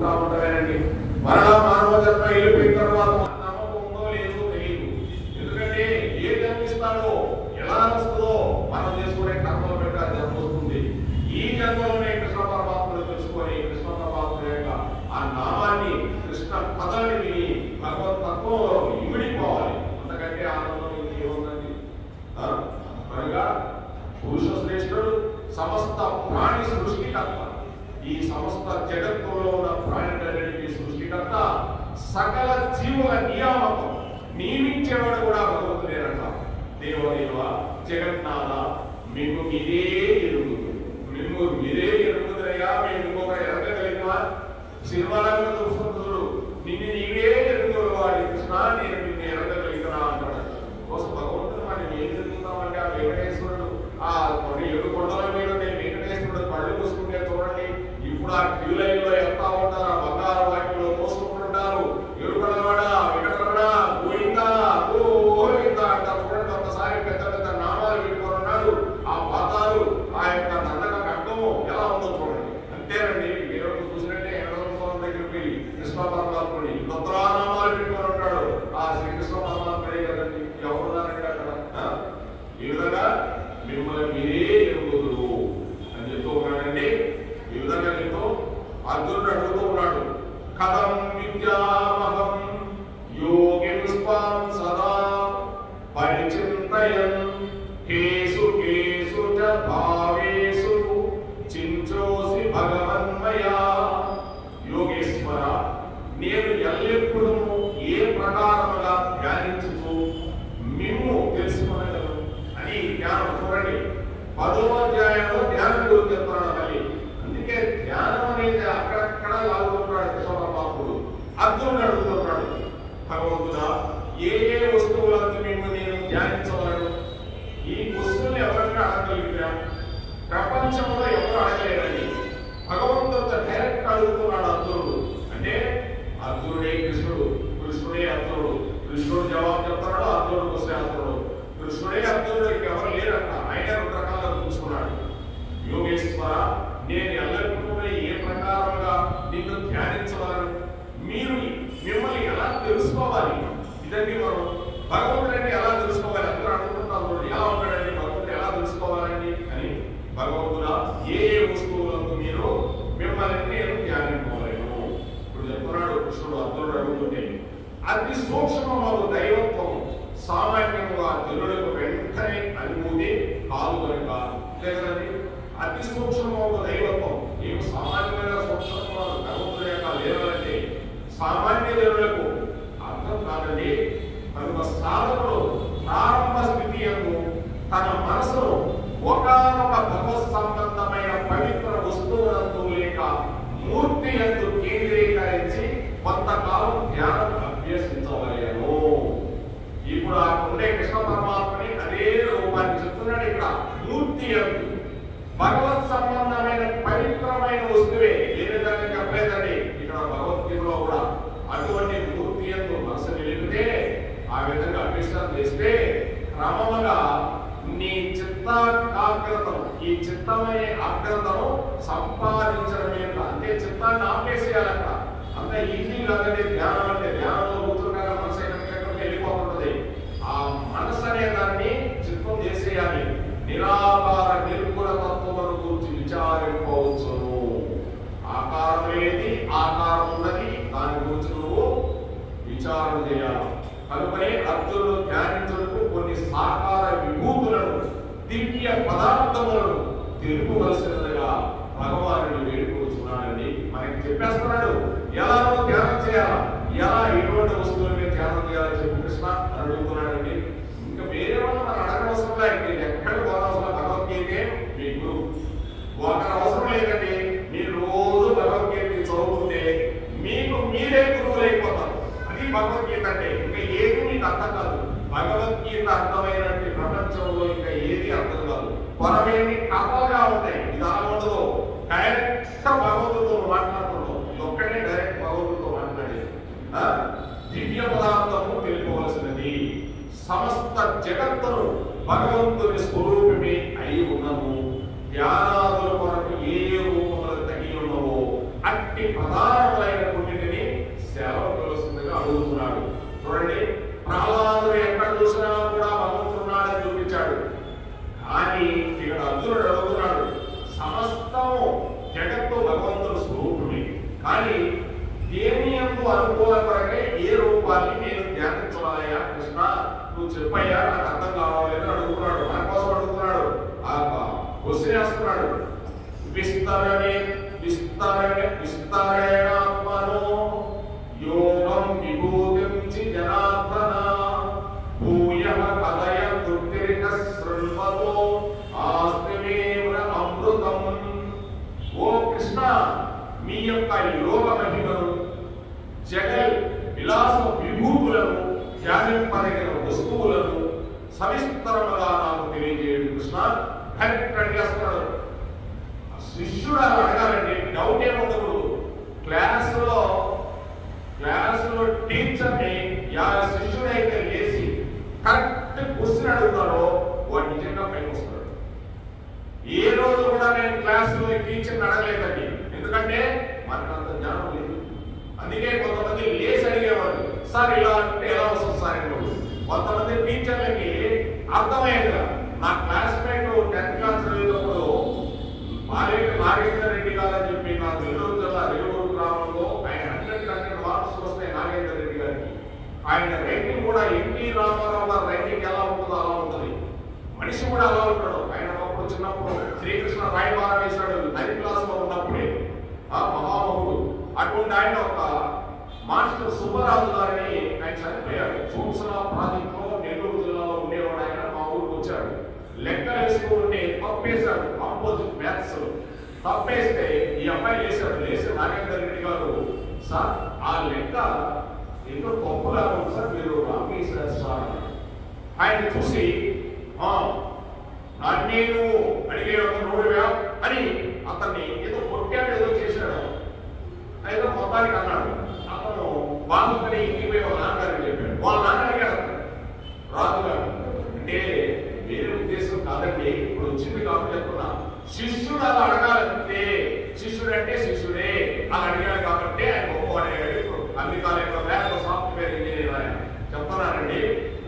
బతుకుతా ఉంటావేనండి. మరలా మానవ జన్మ వెళ్ళిపోయిన తర్వాత నమ్మకం ఉందో లేదో తెలియదు. ఎందుకంటే ఏది అనిపిస్తాడో ఎలా వస్తుందో మనం చేసుకునే కర్మలు బట్టి ఆ జన్మ వస్తుంది. ఈ జన్మలోనే కృష్ణ పరమాత్మను తెలుసుకొని కృష్ణ పరమాత్మ యొక్క ఆ నామాన్ని కృష్ణ పదాన్ని విని భగవత్ తత్వంలో ఇమిడిపోవాలి. అంతకంటే ఆనందం ఏముందండి? కనుక పురుష శ్రేష్ఠుడు సమస్త ప్రాణి సృష్టికర్త. ఈ సమస్త జగత్తులో ఉన్న ప్రాణులన్నిటికీ సృష్టికర్త, సకల జీవుల నియామకం నియమించేవాడు కూడా భగవంతుడేనట. దేవదేవ జగన్నాథ మీకు మీరే ఎరుగుతుంది, మేము మీరే ఎరుగుదరయ్యా, మేము ఇంకొక ఎరగగలిగినవా? సినిమాలను చూస్తున్నారు, నిన్ను నీవే ఎరుగుడు వాడి కృష్ణ, నేను నిన్ను ఎరగగలిగినా అంటాడు. కోసం భగవంతుడు మనం ఏం జరుగుతామంటే ఆ వెంకటేశ్వరుడు ఆ కొన్ని 7 కొండల మీద వెంకటేశ్వరుడు కళ్ళు మూసుకుంటే చూడండి. ఇప్పుడు ఆ క్యూ లైన్ లో ఎంత ఉంటారు, ఆ బంగారు వాటిలో మోసుకుంటుంటారు. 7 కొండలవాడ వెంకటరమణ గోవిందా గోవిందా అంట చూడండి. ఒకసారి పెద్ద పెద్ద నామాలు పెట్టుకున్నాడు. ఆ పాదాలు ఆ యొక్క దండక కట్టము ఎలా ఉందో చూడండి. అంతేనండి, మీరు చూసినట్టే వెంకటరమణ స్వామి దగ్గరికి వెళ్ళి కృష్ణ పరమాత్ముడి నామాలు పెట్టుకొని ఉంటాడు. ఆ శ్రీకృష్ణ పరమాత్ముడే కదండి. ఎవరున్నారంటే అక్కడ ఈ విధంగా మిమ్మల్ని మీరే ఎరుగుదురు అని చెప్తూ ఉన్నాడండి. ఈ విధంగా చెప్తూ అర్జునుడు అడుగుతూ ఉన్నాడు, కథం విద్యామహం యోగిం స్వాం సదా పరిచింతయన్ కేసు కేసు చ భావేషు చించోసి భగవన్మయా. యోగేశ్వర, నేను ఎల్లప్పుడూ ఏ ప్రకారముగా ధ్యానించుతూ మిమ్ము తెలుసుకునగలను అని ధ్యానం. చూడండి 10వ అధ్యాయంలో ధ్యానం గురించి చెప్తున్నాడు మళ్ళీ. అందుకే ధ్యానం అనేది అక్కడక్కడ లాగుతున్నాడు కృష్ణ పరమాత్ముడు. అర్జునుడు అడుగుతున్నాడు, భగవంతుడా ఏ ఏ వస్తువులందు మేము నేను ధ్యానించగలను? ఈ వస్తువులు ఎవరైనా అడగగలిగినా ప్రపంచంలో ఎవరు అడగలేరని భగవంతుడితో డైరెక్ట్ అడుగుతున్నాడు అర్జునుడు. అంటే అర్జునుడే కృష్ణుడు, కృష్ణుడే అర్జునుడు. కృష్ణుడు జవాబు చెప్తున్నాడు, అర్జునుడు వస్తే అర్జునుడు. కృష్ణుడే అర్జునుడికి ఎవరు లేరట. ఆయన 2 రకాలుగా చూసుకున్నాడు. యోగేశ్వర, నేను ఎల్లప్పుడూ ఏ ప్రకారంగా నిన్ను ధ్యానించగలను? మీరు మిమ్మల్ని ఎలా తెలుసుకోవాలి? ఇదండి మనం భగవంతుడిని ఎలా తెలుసుకోవాలి? అందరూ అనుకుంటున్నారు, ఎలా ఉంటాడండి భగవంతుడు, ఎలా తెలుసుకోవాలండి అని. భగవంతుడా, ఏ ఏ వస్తువులకు మీరు మిమ్మల్ని నేను ధ్యానించుకోలేను. ఇప్పుడు చెప్తున్నాడు కృష్ణుడు అర్జునుడు అడుగుతుంటే, అతి సూక్ష్మము దైవత్వం సామాన్యముగా జనులకు వెంటనే అనుభూతి కాదు కనుక. లేదండి, అతి సూక్ష్మము దైవత్వం ఏమి సామాన్యమైన సూక్ష్మ భగవంతుడి యొక్క లేదంటే సామాన్య జనులకు అర్థం కాదండి. కనుక సాధకుడు ప్రారంభ స్థితి యందు తన మనసును ఒకనొక భగవత్ సంబంధమైన పవిత్ర వస్తువులందు లేక మూర్తి యందు కేంద్రీకరించి కొంతకాలం ధ్యానం అభ్యసించవలేను. ఇప్పుడు ఆ ఉండే కృష్ణ పరమాత్మని అదే రూపాన్ని చెప్తున్నాడు. ఇక్కడ మూర్తి యందు భగవత్ సంబంధమైన పవిత్రమైన వస్తువే, ఏ విధంగా చెప్పలేదండి. ఇక్కడ భగవద్గీతలో కూడా అటువంటి మూర్తి యందు మనసు నిలిపితే, ఆ విధంగా అభ్యసనం చేస్తే క్రమముగా నీ చిత్తాగ్రతను, ఈ చిత్తమనే ఆగ్రతను సంపాదించడమే. అంటే చిత్తాన్ని ఆపేసేయాలి. అక్కడ అంత ఈజీ కాదండి ధ్యానం అంటే. ధ్యానంలో కూర్చుంటారా మనసు ఎక్కడికి వెళ్ళిపోతుంటది. ఆ మనసు అనే దాన్ని చిత్తం చేసేయాలి. నిరాకార నిర్గుణ తత్వమును గురించి విచారింపవచ్చును. ఆకారం ఏది, ఆకారం ఉన్నది, దాని గురించి నువ్వు విచారణ చేయాలి. కనుకనే అర్జునుడు ధ్యానించుటకు కొన్ని సాకార విభూతులను, దివ్య పదార్థములను తెలుపవలసినదిగా భగవానుడు వేడుకోవచ్చున్నాడండి. మనకి చెప్పేస్తున్నాడు ఎలా ధ్యానం చేయాలా, ఎలా ఎటువంటి వస్తువుల మీద ధ్యానం చేయాలని చెప్పి కృష్ణ అని అడుగుతున్నాడండి. ఇంకా వేరే వాళ్ళు మనం అడగవసరం లేదు. మీరు ఎక్కడ పోనవసరం, భగవద్గీతే మీ గురువు. ఒకరి అవసరం లేదండి. మీరు రోజు భగవద్గీత చదువుకుంటే మీకు మీరే గురువులు అయిపోతారు. అది భగవద్గీత అంటే. ఇంకా ఏది మీకు అర్థం కాదు. భగవద్గీత అర్థమైనటువంటి ప్రపంచంలో ఇంకా ఏది అర్థం కాదు. పొరమేమి కథలుగా ఉంటాయి. ఇది అలా ఉండదు. డైరెక్ట్ భగవంతుడితో మాట్లాడుతున్నాం. ఇది ఒక్కడే డైరెక్ట్ భగవంతుడితో మాట్లాడేది. దివ్య పదార్థము తెలుపవలసినది. సమస్త జగత్తును భగవంతుని స్వరూపమే అయి ఉన్నము. ధ్యానాదుల కొరకు ఏ రూపములకు తగి ఉన్నవో అట్టి ప్రధానమైన అక్షంతలైన కొన్నింటిని సేవకులుగా అడుగుతున్నాడు. చూడండి, ప్రహ్లాదుడు ఎక్కడ చూసినా కూడా భగవంతున్నాడని చూపించాడు. కానీ ఇక్కడ అర్జునుడు అడుగుతున్నాడు, సమస్తము జగత్తు భగవంతుడు స్వరూపుని, కానీ దేని యందు అనుకూల కొరకే ఏ రూపాన్ని నేను ధ్యానించాలయ్యా కృష్ణ, నువ్వు చెప్పయ్యా, నాకు అర్థం కావాలి అని అడుగుతున్నాడు. మన కోసం అడుగుతున్నాడు, ఆ క్వశ్చన్ వేస్తున్నాడు. విస్తరేణాత్మనో యోగం విభూతించి జనార్దన భూయః కథయ దుర్తిరిక శృణ్వతో ఆస్తిమేవ అమృతం. ఓ కృష్ణ, మీ యొక్క యోగ మహిమను, జగల్ విలాస విభూతులను, ధ్యానింపదగిన వస్తువులను సవిస్తరముగా నాకు తెలియజేయడు కృష్ణ. కరెక్ట్ అడిగేస్తున్నాడు. శిష్యుడు అలా అడగాలండి, డౌట్ ఏముండదు. క్లాసులో టీచర్ని శిష్యుడైతే లేచి కరెక్ట్ క్వశ్చన్ అడుగుతాడో వాడు నిజంగా పైకి వస్తాడు. ఏ రోజు కూడా నేను క్లాసులో టీచర్ని అడగలేదండి, ఎందుకంటే మనకు అంత జ్ఞానం లేదు. అందుకే కొంతమంది లేచి అడిగేవాడు, సార్ ఇలా అంటే ఎలా వస్తుంది సార్ అని. కొంతమంది టీచర్లకి అర్థమయ్యేదిగా. నా క్లాస్మేట్ 10th క్లాస్ చదివేటప్పుడు నాగేంద్ర రెడ్డి గారని చెప్పి నా నెల్లూరు జిల్లా రేవూరు గ్రామంలో ఆయన 100 మార్క్స్ వస్తాయి నాగేంద్ర రెడ్డి గారికి. ఆయన రైటింగ్ కూడా ఎన్టీ రామారావు గారి రైటింగ్ ఎలా ఉంటుందో అలా ఉంటుంది. మనిషి కూడా అలా ఉంటాడు. ఆయన అప్పుడు చిన్నప్పుడు శ్రీకృష్ణ రాయబార వేశాడు 9th క్లాస్ లో ఉన్నప్పుడే, మహామహుడు. అటువంటి ఆయన ఒక మాస్టర్ సుబ్బరాజు గారిని ఆయన చనిపోయాడు. సూచన ప్రాజెక్ట్ లో నెల్లూరు జిల్లాలో ఉండేవాడు. ఆయన మా ఊరికి వచ్చాడు. లెక్కలు వేస్తూ ఉంటే తప్పేశాడు. కాంపోజిట్ మ్యాథ్స్ తప్పేస్తే ఈ అమ్మాయి లేచి నాగేంద్ర రెడ్డి గారు, సార్ ఆ లెక్క ఎంతో తప్పులా ఉంది సార్, మీరు రామేశారు సార్. ఆయన చూసి నేను అడిగే ఒక నోడువా అని అతన్ని ఏదో కొట్టాడు, ఏదో చేశాడు. అయితే మొత్తానికి అన్నాడు. అతను బాగుందని ఇంటికి పోయి వాళ్ళ నాన్నగారికి చెప్పాడు. వాళ్ళ నాన్న అడిగాడు, రాజుగారు అంటే వేరే ఉద్దేశం కాదండి, ఇప్పుడు వచ్చింది కాబట్టి చెప్తున్నా. శిష్యుడు అలా అడగాలంటే, శిష్యుడు అంటే శిష్యుడే అలా అడిగాడు కాబట్టి ఆయన గొప్పవాడు అడిగాడు. ఇప్పుడు అమెరికాలో బ్యాంక్ సాఫ్ట్వేర్ ఇంజనీర్ ఆయన చెప్తున్నానండి.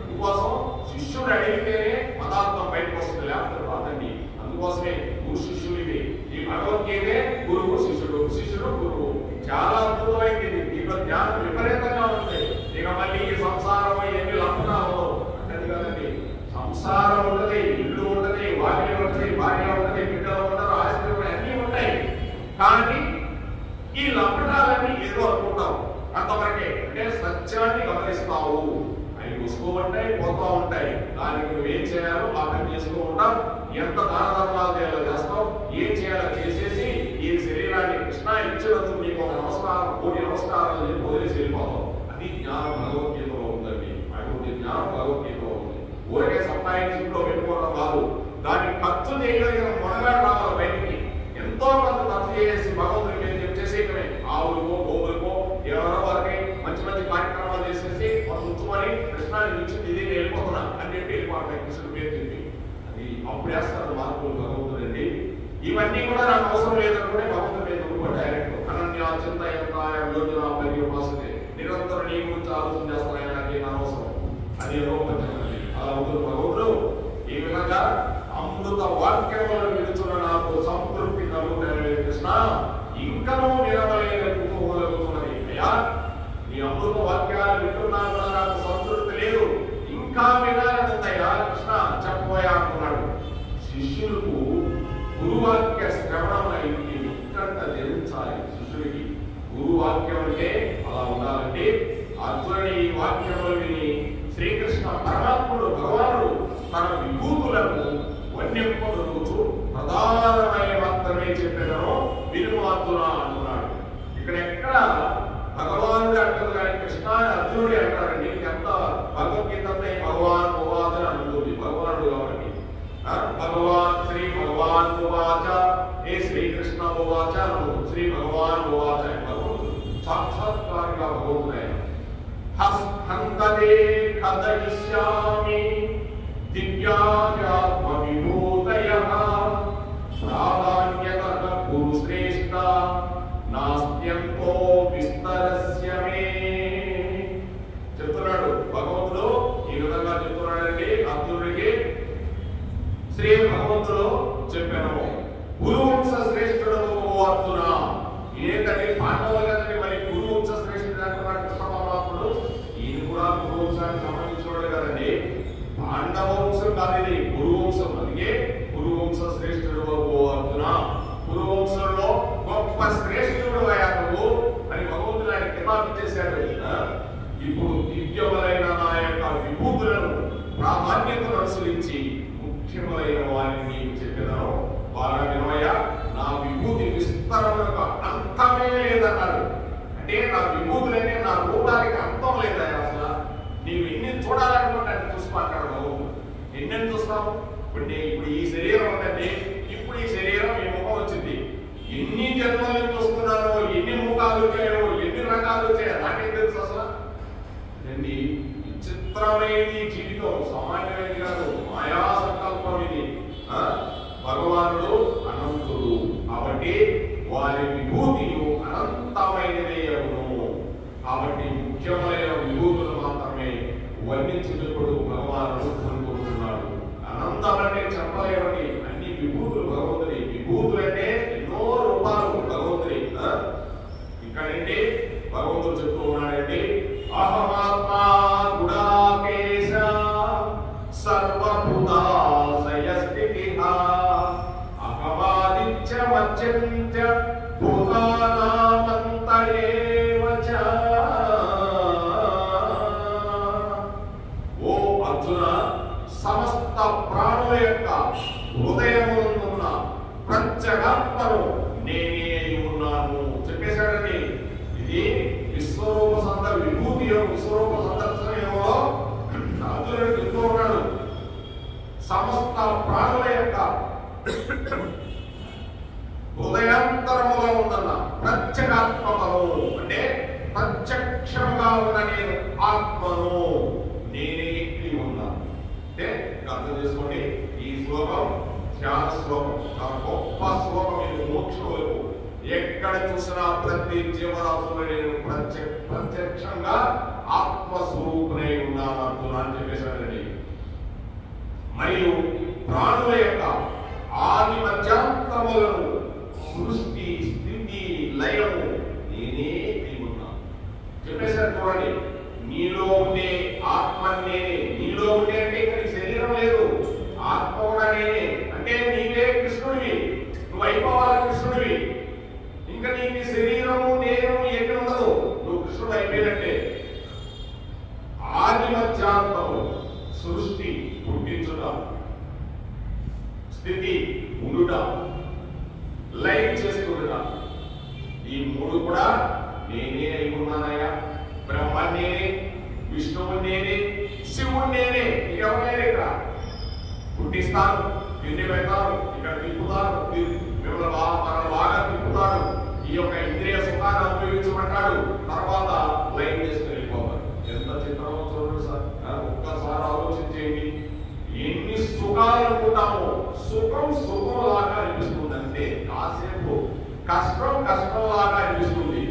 అందుకోసం శిష్యుడు అడిగితేనే పదార్థం బయటకు వస్తుంది, లేకపోతే రాదండి. అందుకోసమే గురు శిష్యుడు ఇది. ఈ భగవద్గీతే గురువు శిష్యుడు, శిష్యుడు గురువు. చాలా అద్భుతమైంది. దీంట్లో జ్ఞానం విపరీతంగా ఉంది. ఇక మళ్ళీ ఈ సంసారం ఎన్ని లంపనాలు అంటే కాదండి. సంసారం ఉంటది, ఇల్లు ఉంటది, వాకిలి ఉంటది, భార్య ఉంటది, బిడ్డలు ఉంటారు, ఆస్తి అన్నీ ఉంటాయి. కానీ ఈ లంపటాలన్నీ ఏదో అనుకుంటాం, అంతవరకే. అంటే సత్యాన్ని గమనిస్తావు, అవి వస్తూ ఉంటాయి, పోతూ ఉంటాయి. దానికి నువ్వేం చేయాలో ఆ పని చేస్తూ ఉంటాం. ఎంత దాన ధర్మాలు చేయాలో చేస్తావు, ఏం చేయాలో చేసేసి ఈ శరీరాన్ని కృష్ణ ఇచ్చినందుకు నీకు ఒక నమస్కారం, కోటి నమస్కారాలు చెప్పి వదిలేసి వెళ్ళిపోతాం. అది జ్ఞానం భగవద్గీతలో ఉందండి. అటువంటి జ్ఞానం భగవద్గీతలో ఉంది. ఊరికే సంపాదించులో వెళ్ళిపోవడం కాదు, దాన్ని ఖర్చు చేయగలిగిన మొనగాడు రావాలి బయటికి. ఎంతో కొంత ఖర్చు చేసి భగవంతుడికి ఏం చెప్పేసేయటమే. ఆవులకో గోవులకో ఎవరో వారికి మంచి మంచి కార్యక్రమాలు చేసేసి వాళ్ళు ఉంచుకొని కృష్ణాన్ని నుంచి ఇది వెళ్ళిపోతున్నా అని చెప్పి వెళ్ళిపోతాయి కృష్ణుడి పేరు చెప్పి. అది అప్పుడు వేస్తారు మార్పులు భగవంతుడండి. ఇవన్నీ కూడా నాకు అవసరం లేదనుకుంటే భగవంతుడి మీద ఉండిపోయి డైరెక్ట్ అనన్య చింతయంతాయ యోజన మరియు వాసుదే నిరంతరం నీ గురించి ఆలోచన చేస్తాను, నాకు ఏం అవసరం. అది రూపొందించండి. అలా ఉంటుంది భగవంతుడు. ఈ విధంగా అమృత వాక్యములను విడుచున్న నాకు సంతృప్తి కలుగుతాయి కృష్ణ. ఇంకనూ వినవలేని కుతూహలవుతున్నది. అయ్యా నీ అమృత వాక్యాలు వింటున్నా కూడా నాకు సంతృప్తి లేదు, ఇంకా వినాలనుందయ్యా కృష్ణ, చెప్పబోయా అంటున్నాడు. శిష్యులకు గురువాక్య శ్రవణం ఉత్కంఠ ధరించాలి. శిష్యుడికి గురువాక్యం అంటే అలా ఉండాలంటే అర్జునుడి ఈ వాక్యములు విని శ్రీకృష్ణ పరమాత్ముడు భగవానుడు తన విభూతులను వన్యంపొందుతూ ప్రధానమైన మాత్రమే చెప్పేదను విను అర్జున అంటున్నాడు. ఇక్కడ ఎక్కడ భగవానుడు అంటారు కానీ కృష్ణ అర్జునుడి అంటారండి. ఎంత భగవద్గీత భగవాన్ ఉవాచ అనుభూతి భగవానుడు కాబట్టి భగవాన్ శ్రీ భగవాన్ ఉవాచ ఏ శ్రీకృష్ణ ఉవాచ శ్రీ భగవాన్ ఉవాచ భగవంతుడు సాక్షాత్కారంగా భగవంతుడు. హంతదే కథయిష్యామి దివ్యాత్మ విభూతయః ప్రాధాన్యతః కురు శ్రేష్ఠ నాస్త్యంతో నాకు చేశాడు. ఇప్పుడు దివ్యములైన నా యొక్క విభూతులను ప్రాధాన్యతను అనుసరించి ముఖ్యమైన వారిని నీకు చెప్పేదాను. బాగా వినమయ్య, నా విభూతి విస్తరణకు అంతమే లేదన్నాడు. అంటే నా విభూతులనే నా రూపానికి అంతం లేదా? అసలు నీవు ఎన్ని చూడాలనుకుంటే అని చూసుకుంటాడు. ఎన్నెన్ని చూస్తావు? ఇప్పుడు ఈ శరీరం ఉందంటే ఇప్పుడు ఈ శరీరం ఈ ముఖం వచ్చింది. ఎన్ని జన్మలను చూస్తున్నానో, ఎన్ని ముఖాలు వచ్చాయో, ఎన్ని రకాలు వచ్చాయో నాకేం తెలుసు అసలు. అండి విచిత్రమైనది జీవితం, సామాన్యమైనది కాదు, మాయా సంకల్పం ఇది. భగవానుడు అనంతుడు కాబట్టి వారి విభూతియు అనంతమైనదే అగును. కాబట్టి ముఖ్యమైన విభూతులు మాత్రమే వర్ణించుటప్పుడు భగవానుడు అనుకుంటున్నాడు. అనంతమంటే చెప్పలేవని అన్ని విభూతులు భగవంతుడి. విభూతులంటే ఎన్నో రూపాలు భగవంతుడి. ఇక్కడంటే భగవంతుడు చెప్తూ ఉన్నాడంటే అహమాత్మా గుడాకేశ సర్వభూతాశయ స్థితిః అహమాదిత్య మధ్యంత్య భూతానామంత ఏవ చ. ఓ అర్జున, సమస్త ప్రాణుల యొక్క హృదయమునందున్న ప్రత్యేగాత్మను నేనే అయి ఉన్నాను చెప్పేశాడండి. ఇది విశ్వరూప సంద విభూతి విశ్వరూప సందర్శనంలో అర్జునుడు చెప్తూ ఉన్నాడు. సమస్త ప్రాణుల యొక్క హృదయాంతరములో ఉందన్న ప్రత్యేగాత్మను, అంటే ప్రత్యక్షంగా ఉన్న నేను ఆత్మను నేనే ఎక్కి ఉన్నాను. అంటే అర్థం చేసుకోండి, ఈ శ్లోకం ధ్యాన శ్లోకం, చాలా గొప్ప శ్లోకం. ఇది మోక్షములకు ఎక్కడ చూసినా ప్రతి జీవరాశులు నేను ప్రత్యక్షంగా ఆత్మస్వరూపునై ఉన్నాను అంటున్నాను చెప్పేశాడండి. మరియు ప్రాణుల యొక్క ఆది మధ్యాంతములను సృష్టి స్థితి లయము నేనే ఉన్నాను చెప్పేశారు. చూడండి, నీలో ఉండే ఆత్మ నేనే. నీలో ఉండే అంటే ఇక్కడ శరీరం లేదు, ఆత్మ కూడా నేనే. అంటే నీవే కృష్ణుడివి, నువ్వు అయిపోవాలి కృష్ణుడివి. ఇంకా నీకు శరీరము నేను ఎక్కడ ఉండదు, నువ్వు కృష్ణుడు అయిపోయినట్టే. ఆది మధ్యాంతము సృష్టి పుట్టించుట, స్థితి ఉండుట, లైఫ్ చేస్తుండట, ఈ మూడు కూడా నేనే అయి ఉన్నానయ్యా. బ్రహ్మ నేనే, విష్ణువు నేనే, శివుడు నేనే. ఎవరు నేనే? ఇక్కడ పుట్టిస్తాను, తిండి పెడతాను, ఇక్కడ తిప్పుతాను, మిమ్మల్ని బాగా తిప్పుతాడు, ఈ యొక్క ఇంద్రియ సుఖాన్ని ఉపయోగించమంటాడు, తర్వాత లైఫ్ చేసుకుని వెళ్ళిపోతాడు. ఎంత చిత్రమో చూడండి సార్. ఒక్కసారి ఆలోచించేయండి, ఎన్ని సుఖాలు అనుకుంటామో సుఖం సుఖంలాగా అనిపిస్తుంది. అంటే కాసేపు కష్టం కష్టంలాగా అనిపిస్తుంది.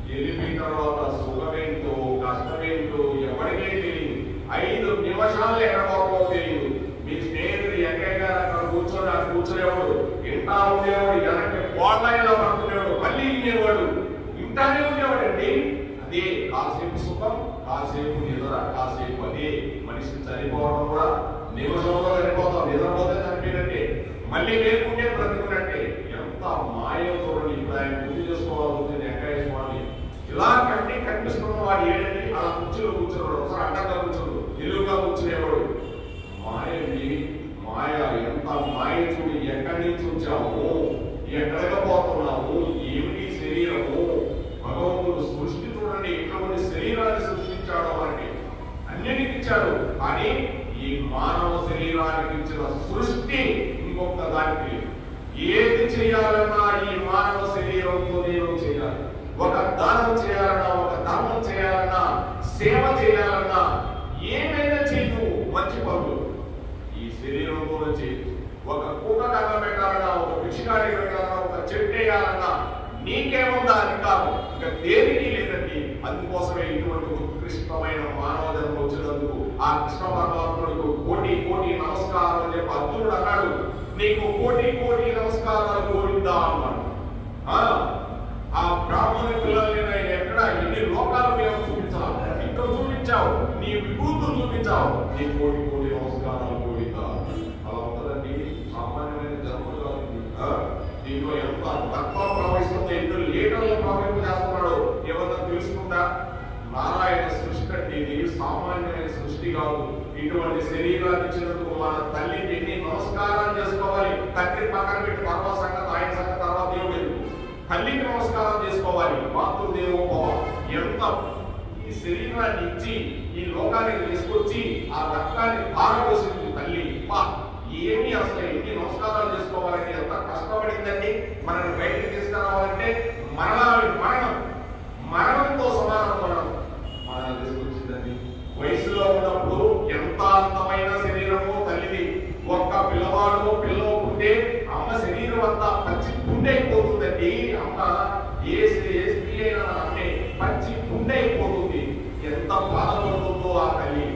వెళ్ళిపోయిన తర్వాత సుఖమేంటో కష్టమేంటో ఎవరికే తెలియదు. 5 నిమిషాలు ఎక్కడ పోవో తెలియదు. మీ స్నేహితుడు ఎక్కడ అక్కడ కూర్చునేవాడు, ఇంటా ఉండేవాడు, వెనక్కి కోళ్ళలో పడుకునేవాడు, మళ్ళీ వినేవాడు, ఇంటానే ఉండేవాడండి. అదే కాసేపు సుఖం, కాసేపు నిద్ర, కాసేపు అదే. మనిషి చనిపోవడం కూడా నిమిషంలో చనిపోతాం, నిద్రపోతే చనిపోయినట్టే, మళ్ళీ లేకుంటే బ్రతుకున్నట్టే. ఎంత మాయ చూడండి. ఇప్పుడు ఆయన గుర్తు చేసుకోవాలి, ఎక్కేసుకోవాలి. ఇలా కంటే కనిపిస్తున్న వాడు ఏడండి, అలా కూర్చుని కూర్చున్నాడు, ఒకసారి అడ్డంగా కూర్చున్నాడు, నిలువుగా కూర్చునేవాడు. మాయండి, మాయ. ఎంత మాయ చూడు. ఎక్కడి నుంచి వచ్చాము, ఎక్కడికి పోతున్నాము, ఏమిటి శరీరము. భగవంతుడు సృష్టి చూడండి, ఎటువంటి శరీరాన్ని సృష్టించాడో మనకి అన్నిటికి ఇచ్చాడు. కానీ ఈ మానవ శరీరానికి ఇచ్చిన సృష్టి ఇంకొక దానికి ఏది చేయాలన్నా ఈ మానవ శరీరంతో నేను చేయాలి. ఒక దానం చేయాలన్నా, ఒక ధర్మం చేయాలన్నా, సేవ చేయాలన్నా, ఏమైనా చేయదు. మంచి పనులు ఈ శరీరంతో చేయదు. ఒక కుక్క కన్న పెట్టాలన్నా, ఒక విషయాన్ని పెట్టాలన్నా, ఒక చెట్టు వేయాలన్నా నీకేముందా అధికారం? ఇంకా దేనికి లేదండి. అందుకోసమే ఇటువంటి ఉత్కృష్టమైన మానవ జన్మ వచ్చినందుకు ఆ కృష్ణ పరమాత్ముడికి కోటి కోటి నమస్కారం అని చెప్పి అర్జునుడు అన్నాడు. నీకు కోటి కోటి నమస్కారాలు కోరిందా అన్నాడు. ఆ బ్రాహ్మణ పిల్లల్ని ఎక్కడ ఎన్ని లోకాలు మేము చూపించాలి, ఇక్కడ చూపించావు, నీ విభూతులు చూపించావు, నీ కోటి కోటి నమస్కారాలు కోరిందా. అలా ఉంటుందండి. సామాన్యమైన జన్మలు కాదు. దీంట్లో ఎంత తక్కువ ప్రవహిస్తుందో, ఎన్ని లీటర్లు ప్రవహింపు చేస్తున్నాడో ఏమన్నా తెలుసుకుందా? కాదు. ఇటువంటి శరీరాన్ని ఇచ్చినందుకు మన తల్లికి ఎన్ని నమస్కారాలు చేసుకోవాలి. తండ్రి పక్కన పెట్టి తర్వాత సంగతి, ఆయన సంగతి తర్వాత దేవుడు ఎందుకు, తల్లికి నమస్కారం చేసుకోవాలి. మాతృదేవోభవ. ఎంత ఈ శరీరాన్ని ఇచ్చి ఈ లోకానికి తీసుకొచ్చి ఆ రక్తాన్ని పారబోసింది తల్లి. ఏమి అసలు ఎన్ని నమస్కారాలు చేసుకోవాలంటే ఎంత కష్టపడిందండి. మనల్ని బయటకు తీసుకురావాలంటే మరణంతో సమానం మనల్ని తీసుకొచ్చిందండి. వయసులో ఉన్నప్పుడు ఎంత అందమైన శరీరము తల్లిది. ఒక్క పిల్లవాడు పిల్లలు పుట్టే అమ్మ శరీరం అంతా పచ్చి పుండైపోతుందండి. అమ్మ ఏ స్త్రీ అయినా అమ్మే పచ్చి పుండైపోతుంది. ఎంత బాధపడుతుందో ఆ తల్లి.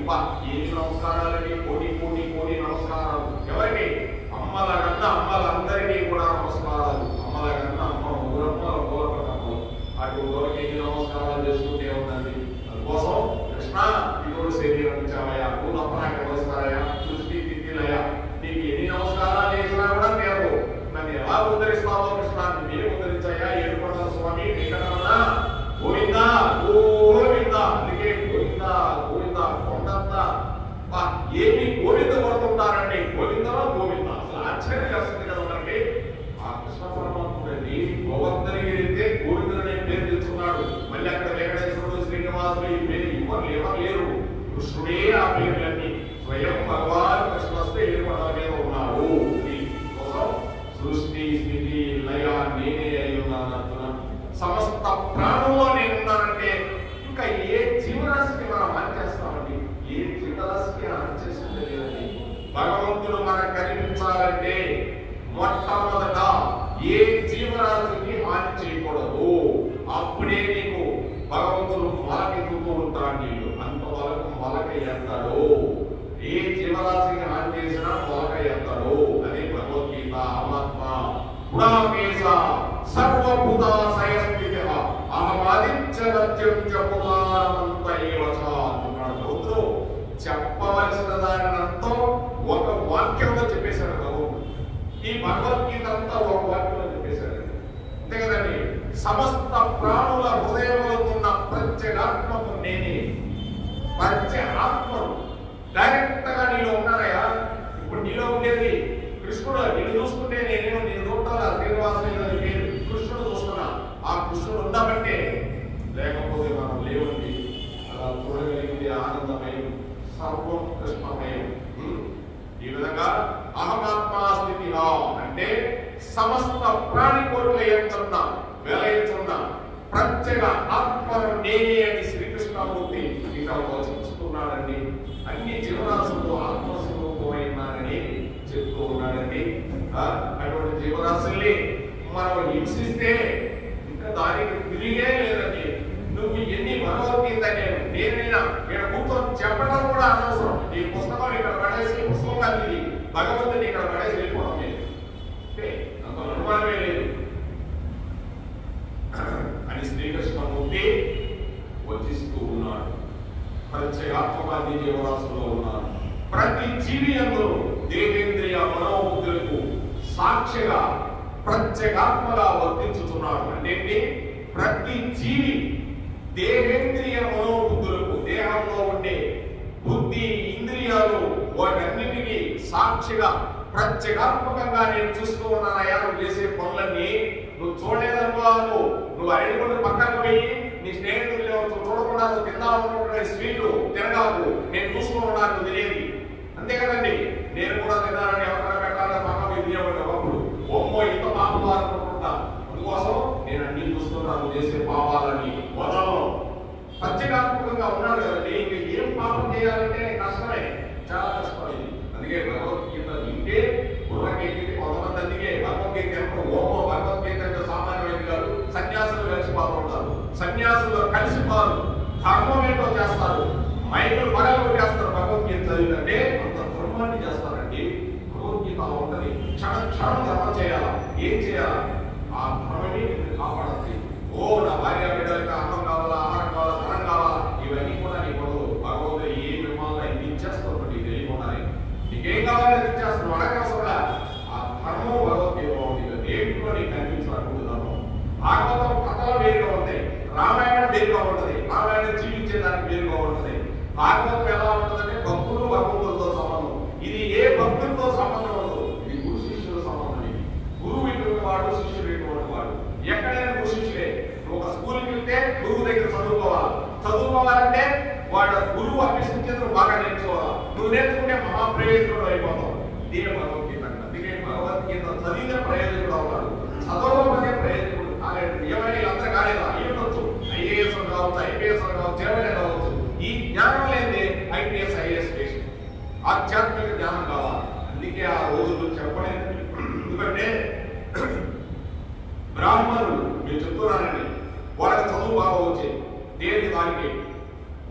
ఏమి నమస్కారాలని, కోటి కోటి కోటి నమస్కారాలు. ఎవరికి? అమ్మలకన్నా అమ్మలందరికీ కూడా నమస్కారాలు. అమ్మలకన్నా అమ్మ ఊరమ్మల ఊరమ్మలు అటు ఊరికి ఎన్ని నమస్కారాలు చేసుకుంటే ఉందండి. అందుకోసం కృష్ణ ఈరోజు శరీరం ఇచ్చావయ్యా, నువ్వు నమ్మకానికి నమస్కారయ్యా, సృష్టి తిథిలయ్యా, నీకు ఎన్ని నమస్కారాలు చేసినా కూడా నేను నన్ను ఎలా ఉద్ధరిస్తావో కృష్ణ, నేను ఉద్ధరించాయా. ఏడుకొండల స్వామి వెంకటరమణ గోవిందా గోవిందా. అందుకే గోవిందా గోవిందా కొండంతా ఏమి గోవింద పడుతుంటారండి. గోవిందలో గోవింద. అసలు ఆశ్చర్యం వస్తుంది కదా మనకి. ఆ కృష్ణ పరమాత్ముడండి గోవర్ధనగిరితే గోవిందుడనే పేరు తెచ్చుకున్నాడు. మళ్ళీ అక్కడ వెంకటేశ్వరుడు, శ్రీనివాసుడు ఈ పేరు ఎవరు లేరు. కృష్ణుడే ఆ పేర్లన్నీ. స్వయం భగవాన్ కృష్ణస్తే ఏర్పడాల మీద ఉన్నాడు. దీనికోసం సృష్టి స్థితి లయ నేనే అయి ఉన్నాను. సమస్త ప్రాణంలో నేనున్నానంటే ఇంకా ఏ జీవరాశికి మనం హాని చేస్తామండి? ఏ జీవరాశికి హాని చేసింది లేదండి. భగవంతుడు మనకు కనిపించాలంటే మొట్టమొదట ఏ జీవరాశికి హాని చేయకూడదు. అప్పుడే నీకు భగవంతుడు మొలకెత్తుతూ ఉంటాడు. నీళ్ళు అంతవరకు మొలక ఎత్తాడు. ఏ జీవరాశికి హాని చేసినా మొలక ఎత్తాడు. అదే భగవద్గీత. ఆత్మ గుణాకేశ సర్వభూతాశయస్థిత అహమాదిత్యవత్యం చెప్పుతానంత ఏవచాడు. చెప్పవలసిన దానినంతా ఒక వాక్యంలో చెప్పేశాడు భగవంతుడు. ఈ భగవద్గీత అంతా ఒక వాక్యంలో చెప్పేశాడు. అంతే కదండి. సమస్త ప్రాణుల హృదయంలో ఉన్న ప్రత్యేగాత్మకు నేనే. ప్రత్యేగాత్మను డైరెక్ట్ గా నీలో ఉన్నానయ్యా. ఇప్పుడు నీలో ఉండేది కృష్ణుడు. నిన్ను చూసుకుంటే నేనేమో నేను చూడాలా శ్రీనివాసుడు కృష్ణుడు చూస్తున్నా. ఆ కృష్ణుడు ఉండబట్టే, లేకపోతే మనం లేవండి. అలా చూడగలిగింది ఆనందమయం, సర్వం కృష్ణమయం. ఈ విధంగా అహమాత్మా స్థితి అంటే సమస్త ప్రాణికోట్ల ఎంతున్నా వెలయంతున్నా ప్రత్యేక ఆత్మను నేనే అని శ్రీకృష్ణమూర్తి ఇక్కడ వచించుకున్నాడండి. అన్ని జీవరాశులు ఆత్మస్వరూపమైనారని చెప్తూ ఉన్నాడండి. అటువంటి జీవరాశుల్ని మనం హింసిస్తే ఇంకా దానికి తిరిగే లేదండి. నువ్వు ఎన్ని భగవద్గీత నేనైనా ఇక్కడ కూర్చొని చెప్పడం కూడా అనవసరం. ఈ పుస్తకం ఇక్కడ పడేసి పుస్తకం కలిగి భగవంతుని ఇక్కడ పడేసి వెళ్ళిపోవడం లేదు. అంత అనుమానమే లేదు అని శ్రీకృష్ణమూర్తి వచిస్తూ ఉన్నాడు. ప్రత్యేగాత్మవాది జీవరాశుల్లో ఉన్నారు. ప్రతి జీవి అందరూ దేవేంద్రియ మనోబుద్ధులకు సాక్షిగా ప్రత్యేగాత్మగా వర్తించుతున్నాడు. అంటే ప్రతి జీవి దేవేంద్రియ మనోబుద్ధులకు, దేహంలో ఉండే బుద్ధి ఇంద్రియాలు వాటన్నిటికీ సాక్షిగా ప్రత్యేగాత్మకంగా నేను చూస్తూ ఉన్నానయ్యా. నువ్వు చేసే పనులన్నీ నువ్వు చూడలేదనుకో. నువ్వు అరటిపండు పక్కకు పోయి నీ స్నేహితులు చూడకుండా నువ్వు తిందామనుకుంటున్న స్వీట్లు తినగాకు. నేను చూస్తూ ఉన్నాను తెలియదు. అంతే కదండి. నేను కూడా తిన్నానని ఎవరైనా పెట్టాలని పక్కకు తినేవాడు ఒకప్పుడు. ఒమ్మో ఇంత పాపం అనుకుంటా. అందుకోసం నేను అన్ని చూస్తున్నాను చేసే పాపాలని వదలను. ప్రత్యేగాత్మకంగా ఉన్నాడు కదండి. ఇంకా ఏం పాపం చేయాలంటే కష్టమే, చాలా కష్టం ఇది. అందుకే భగవద్గీత వింటే బుర్రకెక్కి కొంతమంది అందుకే భగవద్గీత ఓమో భగవద్గీత అంటే సామాన్యమైనది కాదు. సన్యాసులు కలిసిపోతూ ఉంటారు. సన్యాసులు కలిసిపోరు, ధర్మం ఏంటో చేస్తారు. మైకులు పగలు కొట్టేస్తారు. భగవద్గీత చదివితే అంత ధర్మాన్ని చేస్తారండి. భగవద్గీత అలా ఉంటుంది. క్షణం ధర్మం చేయాలా? ఏం చేయాలా? ఆ ధర్మని కాపాడాలి. ఓ నా భార్య బిడ్డలకి అన్నం కావాలా, ఆహారం కావాలా, ధనం కావాలా, ఇవన్నీ కూడా నీకు భగవంతుడు ఏ విమానంలో అన్ని ఇచ్చేస్తారు. నీకు తెలియకుండానే నీకేం కావాలని ఇచ్చేస్తారు. అడగవసరంగా ఆ ధర్మం భగవద్గీత ఉంటుంది. దేంట్లో నీకు కనిపించినటువంటి ధర్మం. భాగవతం కథలు వేరుగా ఉంటాయి, రామాయణం వేరుగా ఉంటుంది. రామాయణం జీవించేదానికి వేరుగా ఉంటుంది. భాగవతం ఎలా ఉంటుందంటే భగవంతుడితో సంబంధం. ఇది ఏ భక్తులతో సంబంధం ఉండదు, ఇది గురు శిష్యుల సంబంధం. ఇది గురువు ఇటువంటి వాడు, శిష్యుడు ఇటువంటి వాడు. ఎక్కడైనా గురు శిష్యులే. ఒక స్కూల్కి వెళ్తే గురువు దగ్గర చదువుకోవాలంటే వాడు గురువు అభ్యసించేందుకు బాగా నేర్చుకోవాలి. నువ్వు నేర్చుకుంటే మహాప్రయోజకుడు అయిపోతావు. ఇదే భగవద్గీత. అందుకే భగవద్గీత చదివిన ప్రయోజకుడు అవుతాడు, చదవకపోతే ప్రయోజకుడు కాలేదు. ఎవరైనా అందరూ కాలేదా? అయ్యొచ్చు, ఐఏఎస్ కావచ్చు, ఐపీఎస్ కావచ్చు, ఏమైనా కావచ్చు. ఈ జ్ఞానం లేదే ఐపీఎస్ ఐఏఎస్ వేసి ఆధ్యాత్మిక జ్ఞానం కావాలి. అందుకే ఆ రోజులు చెప్పలేదు. ఎందుకంటే బ్రాహ్మణులు మీరు చెప్తున్నారండి, వాళ్ళకి చదువు బాగా వచ్చేది. దేనికి దానికి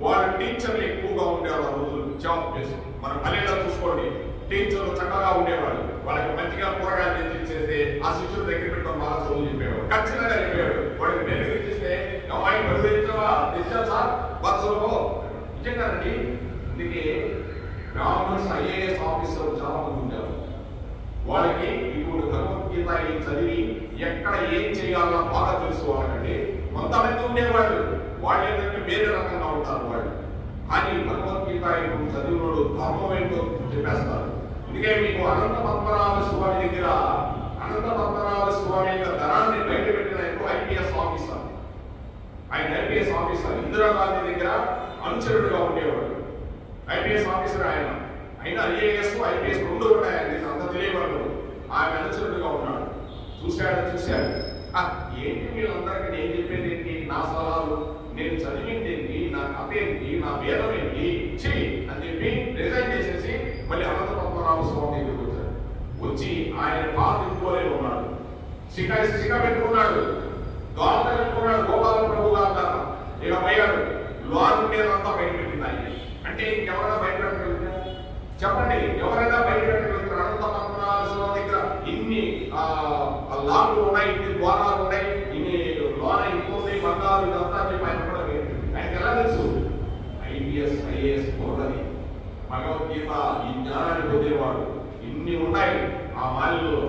వాళ్ళ టీచర్లు ఎక్కువగా ఉండేవాళ్ళు. ఆ రోజులు జాబ్ చేసి మన పల్లెల్లో చూసుకోండి, టీచర్లు చక్కగా ఉండేవాళ్ళు. వాళ్ళకి మంచిగా కూరగాయలు తెచ్చిచ్చేస్తే ఆ శిష్యుల దగ్గర పెట్టడం బాగా చదువు చెప్పేవాడు, ఖచ్చితంగా చెప్పేవాడు. వాడికి మెరుగు తెచ్చిస్తే అమ్మాయి మెరుగు తెచ్చావా, తెచ్చా సార్ బస్సులో నిజంగానండి. అందుకే బ్రాహ్మణ్స్ ఐఏఎస్ ఆఫీసర్ చాలా మంది ఉండేవారు. వాళ్ళకి ఇప్పుడు భగవద్గీత చదివి ఎక్కడ ఏం చేయాలో బాగా తెలుసు వాళ్ళకండి. కొంతమంది ఉండేవాళ్ళు, వాళ్ళు ఏంటంటే వేరే రకంగా ఉంటారు వాళ్ళు. కానీ భగవద్గీత ఇప్పుడు చదివినోడు ధర్మం ఏంటో చెప్పేస్తారు. అందుకే మీకు అనంత పద్మనాభ స్వామి దగ్గర అనంత పద్మనాభ స్వామి యొక్క ధనాన్ని బయట పెట్టిన ఐపీఎస్ ఆఫీసర్. ఆయన ఐపీఎస్ ఆఫీసర్ ఇందిరాగాంధీ దగ్గర అనుచరుడుగా ఉండేవాడు. ఐపీఎస్ ఆఫీసర్ ఆయన. అయినా ఐఏఎస్ ఐపీఎస్ రెండు ఉన్నాయి. అంత తెలియవాడు. ఆయన అనుచరుడుగా ఉన్నాడు. చూశాడు ఏంటి వీళ్ళందరికీ నేను చెప్పేది ఏంటి, నా సలహాలు, నేను చదివింది ఏంటి, నా కథ ఏంటి, నా వేదం ఏంటి అని చెప్పి రిజైన్ చేసేసి మళ్ళీ అనంత పద్మనాభ స్వామి దగ్గరికి వచ్చాడు. వచ్చి ఆయన పాత ఇంట్లోనే ఉన్నాడు. శిఖ పెట్టుకున్నాడు, దోట పెట్టుకున్నాడు. గోపాల ప్రభు గారు ఇక పోయాడు. లోన్ ఉండేదంతా బయట పెట్టింది. అంటే ఇంకెవరైనా బయట పెట్టగలుగుతారు చెప్పండి? ఎవరైనా బయట పెట్టగలుగుతారు? అనంత పద్మనాభ స్వామి దగ్గర ఇన్ని లాభాలు ఉన్నాయి, ఇన్ని ద్వారాలు ఉన్నాయి, ఇన్ని లోన ఇంకోంది బంగారు ఇదంతా చెప్పి ఆయన కూడా ఆయనకి ఎలా తెలుసు? ఐపీఎస్ ఐఏఎస్ ఉన్నది. భగవద్గీత ఈ జ్ఞానాన్ని పొందేవాడు. ఇన్ని ఉన్నాయి ఆ మాలికల్లో.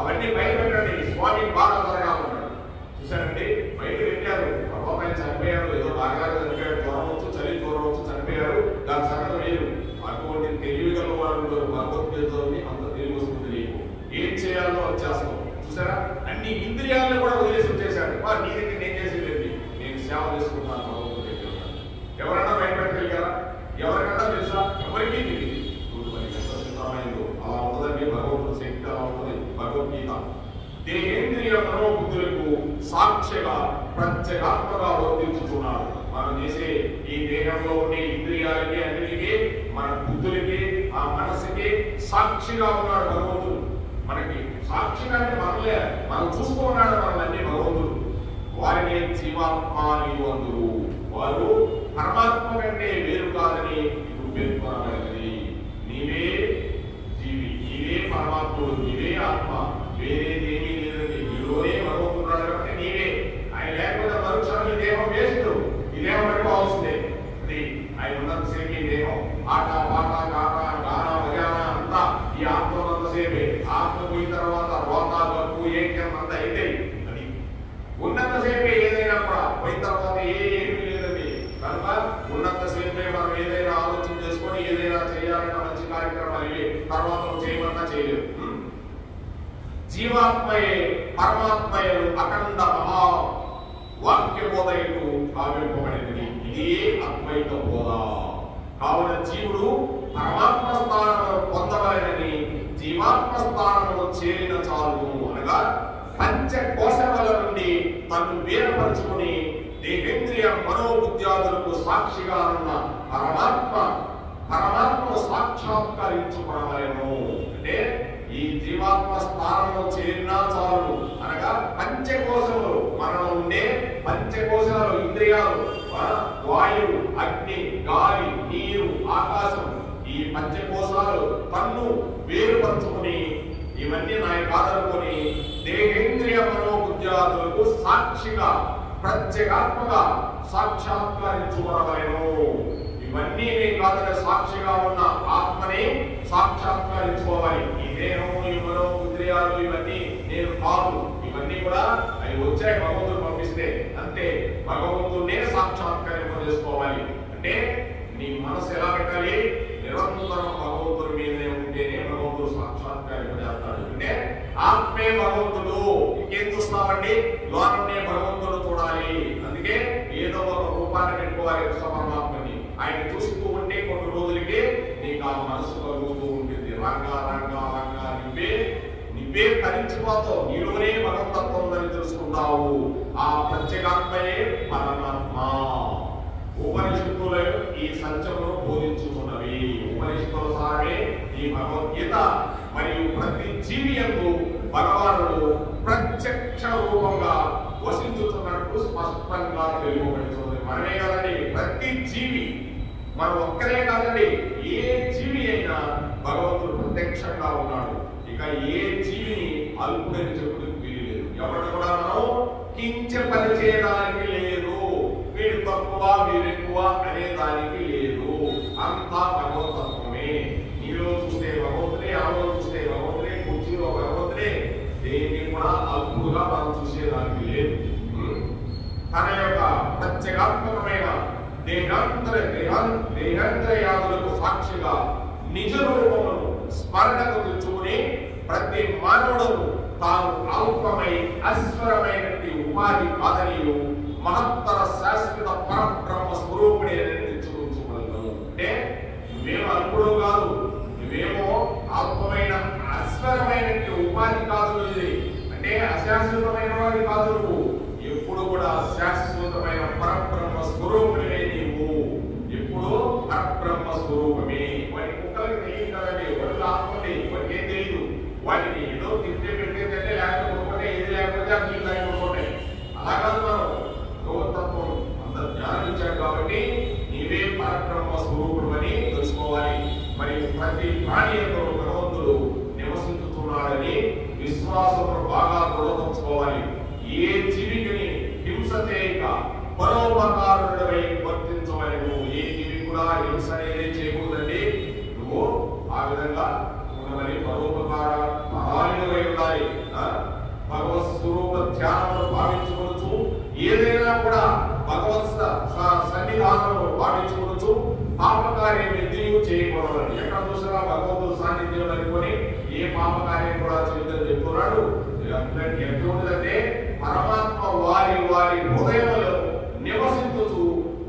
అవన్నీ బయట పెట్టండి, స్వామి బాగా త్వరగా ఉన్నాడు. చూసారండి, బయట పెట్టారు. భగవంతుడు చనిపోయాడు, ఏదో బాగా చనిపోయాడు, జ్వరం వచ్చు, చలి జ్వరం వచ్చు, చనిపోయారు. దాని సంగతి వేరు. అటువంటి తెలివి గల వాళ్ళు భగవద్గీతని అంత తెలివి వస్తుంది. నీకు ఏం చేయాలో వచ్చేస్తాం. చూసారా, అన్ని ఇంద్రియాలను కూడా వదిలేసి వచ్చేసాడు. నీ దగ్గర నేను చేసేది నేను సేవ చేసుకుంటాను. ఎవరైనా బయటపెట్టగలిగారా? ఎవరికన్నా తెలుసా? ఎవరికీ తెలియదు. అలా ఉండదండి భగవంతుడు శక్తి. అలా ఉంటుంది భగవద్గీత. దేహేంద్రియ మనోబుద్ధులకు సాక్షిగా ప్రత్యేగాత్మగా వర్తించుతున్నాడు. మనం చేసే ఈ దేహంలో ఉండే ఇంద్రియాలకి అన్నిటికీ మన బుద్ధులకి ఆ మనసుకి సాక్షిగా ఉన్నాడు భగవంతుడు. మనకి సాక్షిగా అంటే మనలే, మనం చూస్తూ ఉన్నాడు మనల్ని భగవంతుడు. వారిని జీవాత్మ నీవు అందరు. వారు పరమాత్మ కంటే వేరు కాదని ఇప్పుడు పేర్కొనబడింది. నీవే జీవి, నీవే పరమాత్ముడు, నీవే ఆత్మ, వేరేదేమీ లేదండి. నీలోనే భగవంతుడు కాబట్టి నీవే. ఆయన లేకపోతే మరుక్షణం ఈ దేహం వేస్ట్. ఈ దేహం పెట్టుకోవాల్సిందే. అది ఆయన ఉన్నంతసేపు ఈ దేహం ఆట పాట గాన భజన అంతా ఈ ఆత్మ ఉన్నంతసేపే. ఆత్మ పోయిన తర్వాత రోత గప్పు ఏక్యం అంతా అయితే అది ఉన్నంతసేపే. ఏదైనా కూడా పోయిన తర్వాత ఏమీ లేదండి. కనుక ఉన్నంతసేపే మనం ఏదైనా ఆలోచన చేసుకొని ఏదైనా చేయాలన్న మంచి కార్యక్రమాలు ఇవే. తర్వాత చేయమన్నా చేయలేదు. జీవాత్మయే పరమాత్మయలు అఖండ మహా వాక్య బోధయకు ఆవిర్భవమైనది. ఇదే అద్వైత బోధ. కావున జీవుడు పరమాత్మ స్థానమును పొందవలెనని జీవాత్మ స్థానమును చేరిన చాలు. అనగా పంచకోశముల నుండి తను వేరుపరుచుకుని దేహేంద్రియ మనోబుద్ధ్యాదులకు సాక్షిగా ఉన్న పరమాత్మను సాక్షాత్కరించుకోవలెను. అంటే ఈ జీవాత్మ స్థానంలో చేరినా చాలు. అనగా పంచకోశములు, మనలో ఉండే పంచకోశాలు, ఇంద్రియాలు, వాయువు, అగ్ని, గాలి, నీరు, ఆకాశం, ఈ పంచకోశాలు తన్ను వేరుపరుచుకుని ఇవన్నీ నాకు కాదనుకొని దేహేంద్రియ మనోబుద్ధ్యాదులకు సాక్షిగా ప్రత్యేగాత్మగా సాక్షాత్కరించుకోవలెను. ఇవన్నీ నేను కాదని సాక్షిగా ఉన్న ఆత్మని సాక్షాత్కరించుకోవాలి. ఈ దేహము, ఈ మనోబుద్ధ్యాలు ఇవన్నీ నేను కాదు. ఇవన్నీ కూడా అవి వచ్చాయి భగవంతుడు పంపిస్తే. అంతే, భగవంతుడినే సాక్షాత్కరింపజేసుకోవాలి. అంటే నీ మనసు ఎలా పెట్టాలి? నిరంతరం భగవంతుడి మీదనే ఉంటేనే భగవంతుడు సాక్షాత్కారింపజేస్తాడు. అంటే ఆత్మే భగవంతుడు. ఇంకేం చూస్తామండి? లోననే భగవంతుడు చూడాలి. అందుకే ఏదో ఒక రూపాన్ని పెట్టుకోవాలి కృష్ణ పరమాత్మని. ఆయన చూస్తూ ఉంటే కొన్ని రోజులకి నీకు ఆ మనసు కలుగుతూ ఉంటుంది. రంగా రంగా రంగా నువ్వే తరించిపోతావు. నీలోనే భగవతత్వం ఉందని తెలుసుకుంటావు. ఆ ప్రత్యేకాత్మయే పరమాత్మ. ఉపనిషత్తులు ఈ సత్యమును బోధించుతున్నవి. ఉపనిషత్తుల సారే ఈ భగవద్గీత. మరియు ప్రతి జీవి యందు భగవానుడు ప్రత్యక్ష రూపంగా వసించుతున్నట్టు స్పష్టంగా తెలియబడుతుంది. మనమే కాదండి, ప్రతి జీవి, మనం ఒక్కరే కాదండి, ఏ జీవి అయినా భగవంతుడు ప్రత్యక్షంగా ఉన్నాడు. ఇక ఏ జీవిని అల్పుడని చెప్పుటకు వీలులేదు. ఎవరు కూడా మనం కించపరిచేదానికి లేదు. వీడు తక్కువ వీరు ఎక్కువ అనే దానికి లేదు. అంతా భగవతత్వమే. నీలో చూస్తే భగవంతుడే, ఆమెలో చూస్తే భగవంతుడే, కుర్చీలో భగవంతుడే. దేన్ని కూడా అల్పుడుగా మనం చూసేదానికి లేదు. తన యొక్క ప్రత్యేగాత్మకమైన దేహాంతరయాదులకు సాక్షిగా నిజ రూపమును స్మరణకు తెచ్చుకుని ప్రతి మానవుడు తాను అల్పమై అశ్వరమైనటువంటి ఉపాధి కాదనియు మహత్తర శాశ్వత పరబ్రహ్మ స్వరూపుడే తెచ్చుకుంటున్నాను. అంటే నువ్వేమో అల్పుడు కాదు, నువ్వేమో అల్పమైన అశ్వరమైనటువంటి ఉపాధి కాదు. అంటే అశాశ్వతమైన వాడి కాదు. నువ్వు ఎప్పుడు కూడా శాశ్వతమైన పరబ్రహ్మ స్వరూపుడే. నీవు ఎప్పుడు పరబ్రహ్మ స్వరూపమే. వాటి కుక్కలకి తెలియదు కదండి, వాటికి ఆత్మని వాటికి ఏం తెలియదు. వాటిని ఏదో తింటే పెట్టేదంటే లేకపోతే ఏది లేకపోతే అన్ని లేకపోతే అలా కాదు. మనం భగవతత్వం అంత జ్ఞానం ఇచ్చాడు కాబట్టి నీవే పరబ్రహ్మ స్వరూపుడు అని తెలుసుకోవాలి. మరి ప్రతి ప్రాణి యొక్క భగవంతుడు నివసించుతున్నాడని విశ్వాసమును బాగా దృఢపరచుకోవాలి. ఏ జీవిని హింస చేయక పరోపకారుడవై వర్తించవలెను. ఏ జీవి కూడా హింస అనేది చేయకూడదండి. నువ్వు ఆ విధంగా ఉండమని పరోపకార పరాయణమై ఉండాలి. భగవత్ స్వరూప ధ్యానమును భావించుకోవచ్చు. ఏదైనా కూడా భగవత్ సన్నిధానమును భావించుకోవచ్చు. పాపకార్యం ఎందుకు చేయకూడదు. ఎక్కడ చూసినా భగవంతుడు సాన్నిధ్యం అనుకొని ఏ పాపకార్యం కూడా చేయదని చెప్తున్నాడు. ఎటువంటిదంటే పరమాత్మ వారి వారి హృదయంలో నివసించుతూ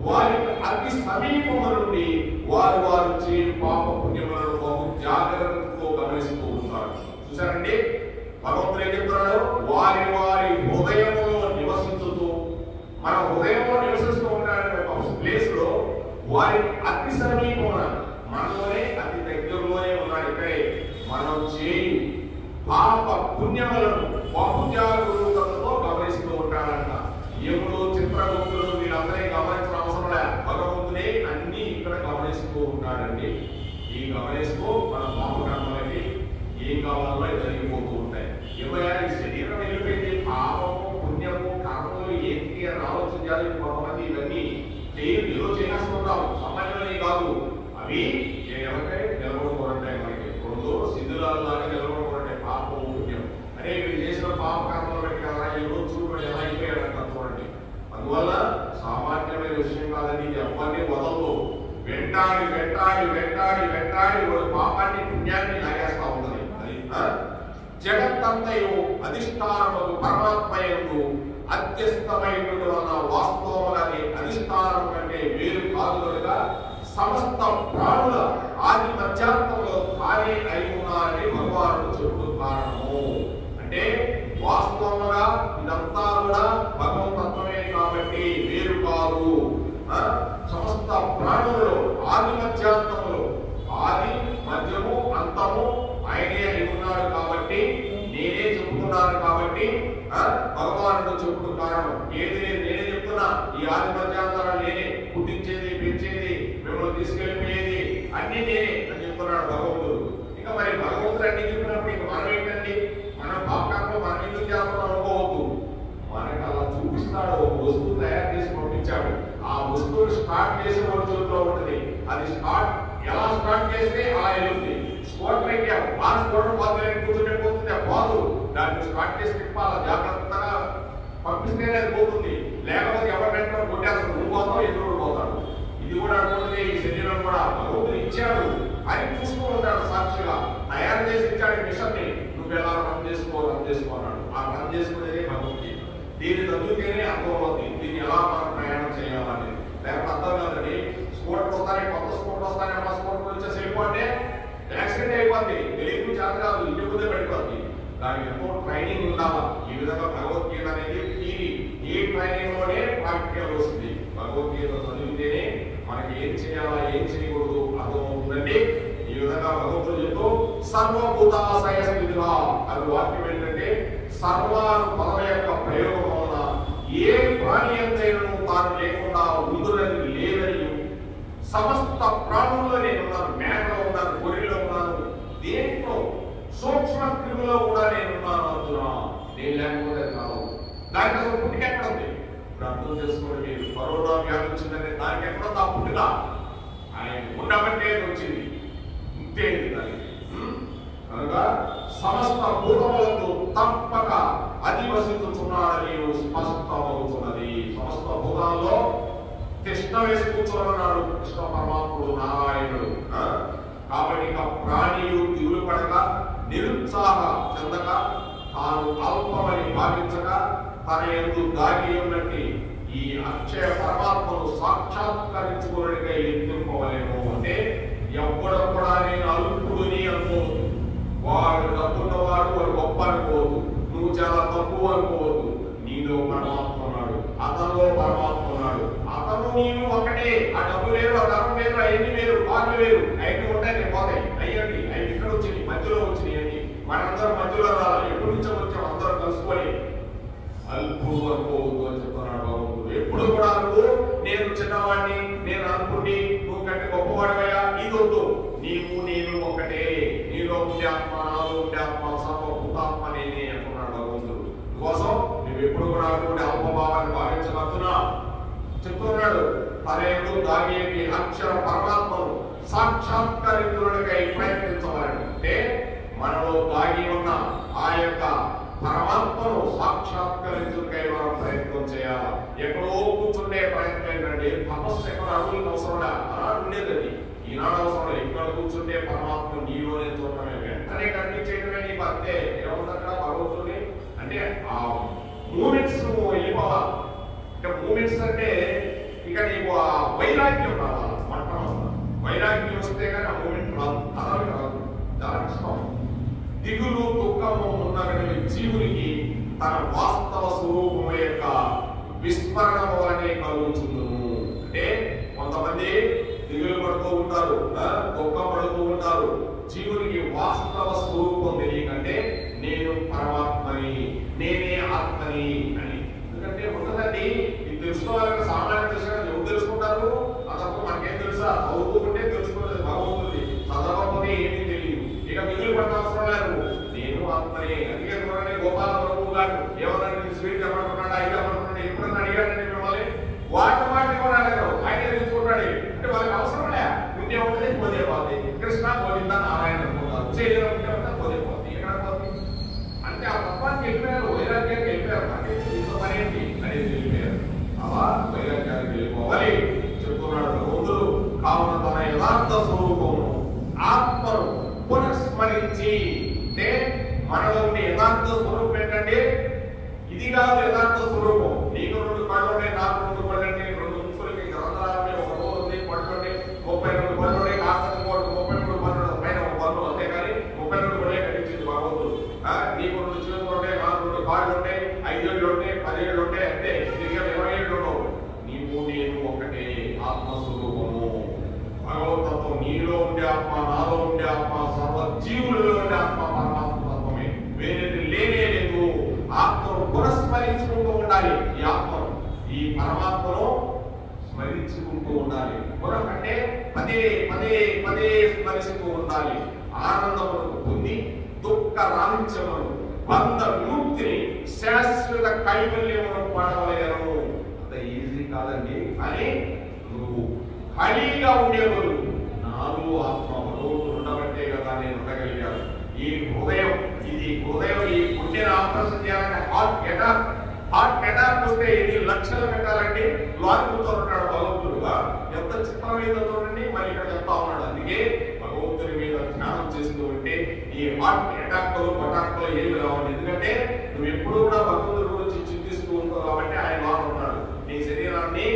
వారికి అతి సమీపము నుండి వారు వారు చేయు పాప పుణ్యములను బహు జాగ్రత్తతో గమనిస్తూ ఉంటారు. చూసారండి, భగవంతుడు ఏం చెప్తున్నాడు? వారి వారి హృదయంలో నివసించుతూ, మన హృదయంలో నివసిస్తూ ఉంటాడు ఒక ప్లేస్ లో వారికి అతి సమీపమున, మనలోనే అతి దగ్గరలోనే ఉన్నాడు. ఇక్కడే మనం చేయు పాప పుణ్యములను బహు జాగ్రత్తతో గమనిస్తూ ఉంటాడంట. యముడు, చిత్రగుప్తుడు వీళ్ళందరినీ గమనించిన అవసరం లే. భగవంతుడే అన్ని ఇక్కడ గమనిస్తూ ఉంటాడండి. ఈ గమనిస్తూ మన పాపకర్మలకి ఏం కావాలో జరిగిపోతూ ఉంటాయి. ఏమయ్యా ఈ శరీరం వెళ్ళిపోయింది, పాపము పుణ్యము కర్మలు ఏంటి అని ఆలోచించాలి. కొంతమంది ఇవన్నీ ఏదో చేసేస్తుంటాం. సామాన్యులని కాదు, అవి ఎవరికై నిలబడుకోరంటాయి. మనకి రెండు సిద్ధులాగా నిలబడుకోరంటాయి. పాపము పుణ్యం అనే వీళ్ళు చేసిన పాపకర్మలు బట్టి కదా ఈ రోజు చూడండి ఎలా అయిపోయాడంట చూడండి. అందువల్ల సామాన్యమైన విషయం కాదని ఎవరిని వదలదు. వెంటాడి వెంటాడి వెంటాడి వెంటాడి పాపాన్ని పుణ్యాన్ని లాగేస్తా ఉన్నది. అది జగత్తంతయు అధిష్టానములు పరమాత్మయందు అత్యస్తమైనటువంటి వలన వాస్తవములని అధిష్టానం కంటే వేరు కాదు కనుక సమస్త ప్రాణుల ఆది మధ్యాంతంలో తానే అయి ఉన్నారని భగవానుడు చెప్పుడు కారణము. అంటే వాస్తవంగా ఇదంతా కూడా భగవతత్వమే కాబట్టి వేరు కాదు. సమస్త ప్రాణులలో ఆది మధ్యాంతములు, ఆది మధ్యము అంతము ఆయనే అయి ఉన్నాడు కాబట్టి, నేనే చెబుతున్నాను కాబట్టి భగవానుడు చెప్పుడు కారణం. ఏది నేనే చెప్తున్నా, ఈ ఆది మధ్యాంతరాలు నేనే, పుట్టించేది పెంచేది మిమ్మల్ని తీసుకెళ్ళిపోయేది అన్ని నేనే అని చెప్తున్నాడు భగవంతుడు. ఇంకా మరి భగవంతుడు అన్ని చెప్పినప్పుడు ఇంకా మనం ఏంటండి? మనం పాపకాంలో మనం ఎందుకు చేస్తున్నాం అనుకోవద్దు. మనకు అలా చూపిస్తాడు. ఒక వస్తువు తయారు చేసి పంపించాడు. ఆ వస్తువుని స్టార్ట్ చేసే వాడి చేతిలో ఉంటుంది. అది ఎలా స్టార్ట్ చేస్తే అలా వెళ్తుంది. స్కూటర్ ఎక్కాము, ఆ స్కూటర్ పోతే కూర్చుంటే పోతుంది, పోదు. దాన్ని స్టార్ట్ చేసి తిప్పాలి, జాగ్రత్తగా పంపిస్తేనే అది పోతుంది. లేకపోతే ఎవరినైనా కొట్టేస్తాడు, నువ్వు పోతావు, ఎదురు పోతాడు. ఇది కూడా అనుకుంటుంది. ఈ శరీరం కూడా భగవంతుడు ఇచ్చాడు, దానికి ఎంతో ట్రైనింగ్ ఉండాలి. ఈ విధంగా భగవద్గీత అనేది ఈ ట్రైనింగ్ లోనే ప్రాక్టికల్ వస్తుంది. భగవద్గీత చదివితేనే మనకి ఏం చేయాలా ఏం చేయకూడదు అర్థమవుతుందండి. ఈ విధంగా భగవంతుడు చెప్తూ సర్వభూతాశయ స్థితిగా అది వాక్యం ఏంటంటే సర్వాను పదం యొక్క ప్రయోగం వలన ఏ ప్రాణి ఎంతైనను తాను లేకుండా ఉండునది లేదని సమస్త ప్రాణుల్లో నేనున్నాను. మేకలో ఉన్నాను, గొర్రెలో ఉన్నాను, దేంట్లో సూక్ష్మ క్రిములో కూడా నేనున్నాను అంటున్నా. నేను లేకపోతే కాదు. దానికి అసలు పుట్టిక ఎక్కడ ఉంది? ఇప్పుడు అర్థం చేసుకోండి. మీరు కరోనా వ్యాధి వచ్చిందంటే దానికి ఎక్కడ ఆ పుట్టిక ఆయన ఉండబట్టే వచ్చింది. ఇంతేంది దానికి కనుక సమస్త భూతములందు తప్పక అధివసించుచున్నాడని స్పష్టమవుతున్నది. సమస్త భూతాల్లో కృష్ణ వేసి కూర్చోన్నాడు కృష్ణ పరమాత్ముడు నారాయణుడు. కాబట్టి ఇక ప్రాణియు దిగులు పడక నిరుత్సాహ చెందక తాను అల్పమని భావించక తన యందు దాగి ఉన్నట్టి ఈ అక్షయ పరమాత్మను సాక్షాత్కరించుకోవడానికై యత్నింపవలేము. అంటే ఎవ్వడ కూడా నేను అల్పుడుని అనుకోవద్దు. వాడు డబ్బున్నవాడు వాడు గొప్ప అనుకోవద్దు. నువ్వు చాలా తక్కువ అనుకోవద్దు. నీలో పరమాత్మ ఉన్నాడు, అతనిలో పరమాత్మ ఉన్నాడు. అతను నీవు ఒకటే. ఆ డబ్బు వేరు, ఆ ధనం వేరు, అవన్నీ వేరు, వాళ్ళు వేరు. అవన్నీ ఉంటాయి, నేను పోతాయి. అయ్యండి అవి ఇక్కడ వచ్చినాయి, మధ్యలో వచ్చినాయి అండి. మనందరం మధ్యలో రావాలి. ఎప్పటి నుంచో వచ్చాం అందరం కలుసుకొని. అల్పుడు అనుకోవద్దు అని చెప్తున్నాడు భగవంతుడు. ఎప్పుడు కూడా నువ్వు నేను చిన్నవాడిని, నేను అనుకుండి నువ్వు కంటే గొప్పవాడివయ్యా ఇది వద్దు. నీవు నేను ఒకటే. నీలో ఉండే ఆత్మ, నాలో ఉండే ఆత్మ, సర్వభూతాత్మ నేనే అంటున్నాడు భగవంతుడు. కోసం నువ్వు ఎప్పుడు కూడా అటువంటి అల్పభావాన్ని భావించగలుగుతున్నా చెప్తున్నాడు. తనేందు దాగి అక్షర పరమాత్మను సాక్షాత్కరించుటకై ప్రయత్నించవాలని. అంటే మనలో దాగి ఉన్న ఆ యొక్క పరమాత్మను సాక్షాత్కరించుటకై మనం ప్రయత్నం చేయాలి. ఎక్కడో కూర్చుండే ప్రయత్నం ఏంటంటే తపస్సు ఎక్కడ అడుగులకు అవసరం ఆనాడు ఉండేది, ఈనాడు అవసరం. ఎక్కడ కూర్చుంటే పరమాత్మ నీలోనే చూడటమే, వెంటనే కనిపించేయడమే నీ భక్తే. ఏముందక్కడ భగవంతుని అంటే ఆ మూమెంట్స్ వెళ్ళిపోవాలి. అంటే మూమెంట్స్ అంటే ఇక నీకు ఆ వైరాగ్యం రావాలి. మొట్టమొదటి వైరాగ్యం వస్తే కానీ ఆ మూమెంట్ రాదు, అలాగే రాదు, చాలా కష్టం. దిగులు దుఃఖము ఉన్న జీవునికి తన వాస్తవ స్వరూపం యొక్క విస్మరణ వలనే కలుగుతుందును. అంటే కొంతమంది దిగులు పడుతూ ఉంటారు, దుఃఖం పడుతూ ఉంటారు. జీవునికి వాస్తవ స్వరూపం తెలియకంటే నేను పరమాత్మని, నేనే ఆత్మని అని. ఎందుకంటే ఉండదండి, ఇది తెలుసుకోవాలంటే సామాన్య తెలుసు. ఎవరు తెలుసుకుంటారు? అసలు మనకేం తెలుసా? చదువుతూ ఉంటే తెలుసుకోలేదు భగవంతుడి, చదవకపోతే ఏమీ తెలియదు. ఇక మిగులు పడిన అవసరం లేదు, నేను ఆత్మని. అందుకే చూడండి గోపాల ప్రభు గారు ఎవరన్నా స్వీట్ ఏమంటున్నాడు, ఐదు ఏమంటున్నాడు, ఎప్పుడన్నా అడిగాడండి మిమ్మల్ని? వాటి కూడా అడగరు, ఆయన తెలుసుకుంటాడు. అంటే వాళ్ళకి అవసరం లే, ఉండే ఉంటుంది పోతే పోతుంది. కృష్ణ గోవింద నారాయణ అనుకుంటారు, శరీరం ఉంటే ఉంటే పోతే పోతుంది. ఎక్కడ పోతుంది అంటే ఆ తత్వానికి వెళ్ళిపోయారు, వైరాగ్యానికి వెళ్ళిపోయారు. అంటే ఇంత పనేంటి అనేది వెళ్ళిపోయారు. అలా వైరాగ్యానికి వెళ్ళిపోవాలి చెప్తున్నాడు భగవంతుడు. కావున తన యథార్థ స్వరూపము ఆత్మను పునఃస్మరించి. అంటే మనలో ఉండే యథార్థ స్వరూపం ఏంటంటే ఇది కాదు యథార్థ స్వరూపం. నీకు 2 కళ్ళు ఉన్నాయి, నాకు 2 కళ్ళు ఉన్నాయి, 2 ముక్కులకి గ్రంథాలు, ఒక రోజు ఉంది, పళ్ళు ఉన్నాయి, 32 పళ్ళు ఉన్నాయి, కాస్త 33 పళ్ళు పైన ఒక పళ్ళు. అంతేకాని 32 పళ్ళే కనిపించింది భగవంతుడు. నీకు 2 చేతులు ఉంటాయి, నాకు 2 కాళ్ళు ఉంటాయి, 5 ఏళ్ళు ఉంటాయి, 10 ఏళ్ళు ఉంటాయి, అంటే తిరిగి 20 ఏళ్ళు ఉండవు. నీవు నేను ఒకటే ఆత్మస్వరూపము. భగవతత్వం నీలో ఉండే ఆత్మ, నాలో ఉండే ఆత్మ, సర్వ జీవులలో ఉండే ఆత్మ పరమాత్మత్వమే, వేరేది లేనే లేదు. ఆత్మను పునఃస్మరించుకుంటూ ఉండాలి. ఈ ఆత్మను, ఈ పరమాత్మను స్మరించుకుంటూ ఉండాలి. పునః అంటే పదే పదే పదే స్మరిస్తూ ఉండాలి. ఆనందమును పొంది దుఃఖ రాహిత్యమును, బంధ విముక్తిని, శాశ్వత కైవల్యమును పడవలేను. అంత ఈజీ కాదండి. అని నువ్వు ఖాళీగా ఉండేవారు నాలో ఆత్మ భగవంతుడు ఉండబట్టే కదా నేను ఉండగలిగాను. ఈ హృదయం, ఇది హృదయం, ఈ గుండెను ఆపరేషన్ చేయాలంటే హార్ట్ అటాక్ వస్తే ఎన్ని లక్షలు పెట్టాలండి. లారీ కూర్చొని భగవంతుడుగా ఎంత చిత్రమైందో చూడండి. మరి ఇక్కడ చెప్తా ఉన్నాడు. అందుకే భగవంతుని మీద ధ్యానం చేస్తూ ఉంటే ఈ హార్ట్ అటాక్లు పటాక్లు ఏమి రావాలి. ఎందుకంటే నువ్వు ఎప్పుడు కూడా భగవంతుడి గురించి చింతిస్తూ ఉంటావు కాబట్టి ఆయన లాగా ఉన్నాడు. నీ శరీరాన్ని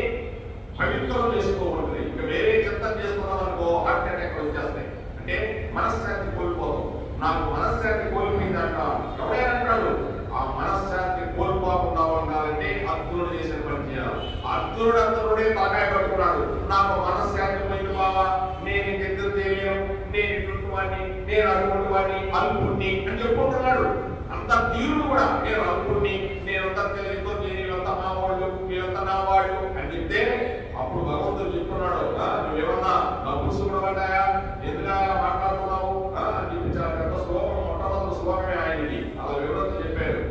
పవిత్రం చేస్తూ ఉంటుంది. ఇంకా వేరే చిత్తం చేసుకున్నాం అనుకో హార్ట్ అటాక్ వచ్చేస్తాయి. అంటే మనశ్శాంతి కోల్పోతాం. నాకు మనశ్శాంతి కోల్పోయిందంట. ఎవరైనా నేను అటువంటి వాడిని, అల్పుణ్ణి అని చెప్పుకుంటున్నాడు. అంత తీరుడు కూడా నేను అల్పుణ్ణి, నేనంతా తెలియదు, వీళ్ళంతా మా వాళ్ళు, వీళ్ళంతా నా వాళ్ళు అని చెప్తే అప్పుడు భగవంతుడు చెప్తున్నాడు, నువ్వేమన్నా నపుంసకుడు పడ్డాయా, ఎందుకు మాట్లాడుతున్నావు అని చెప్పి చాలా పెద్ద శ్లోకం, మొట్టమొదటి శ్లోకమే ఆయనకి అలా వివరంతో చెప్పారు.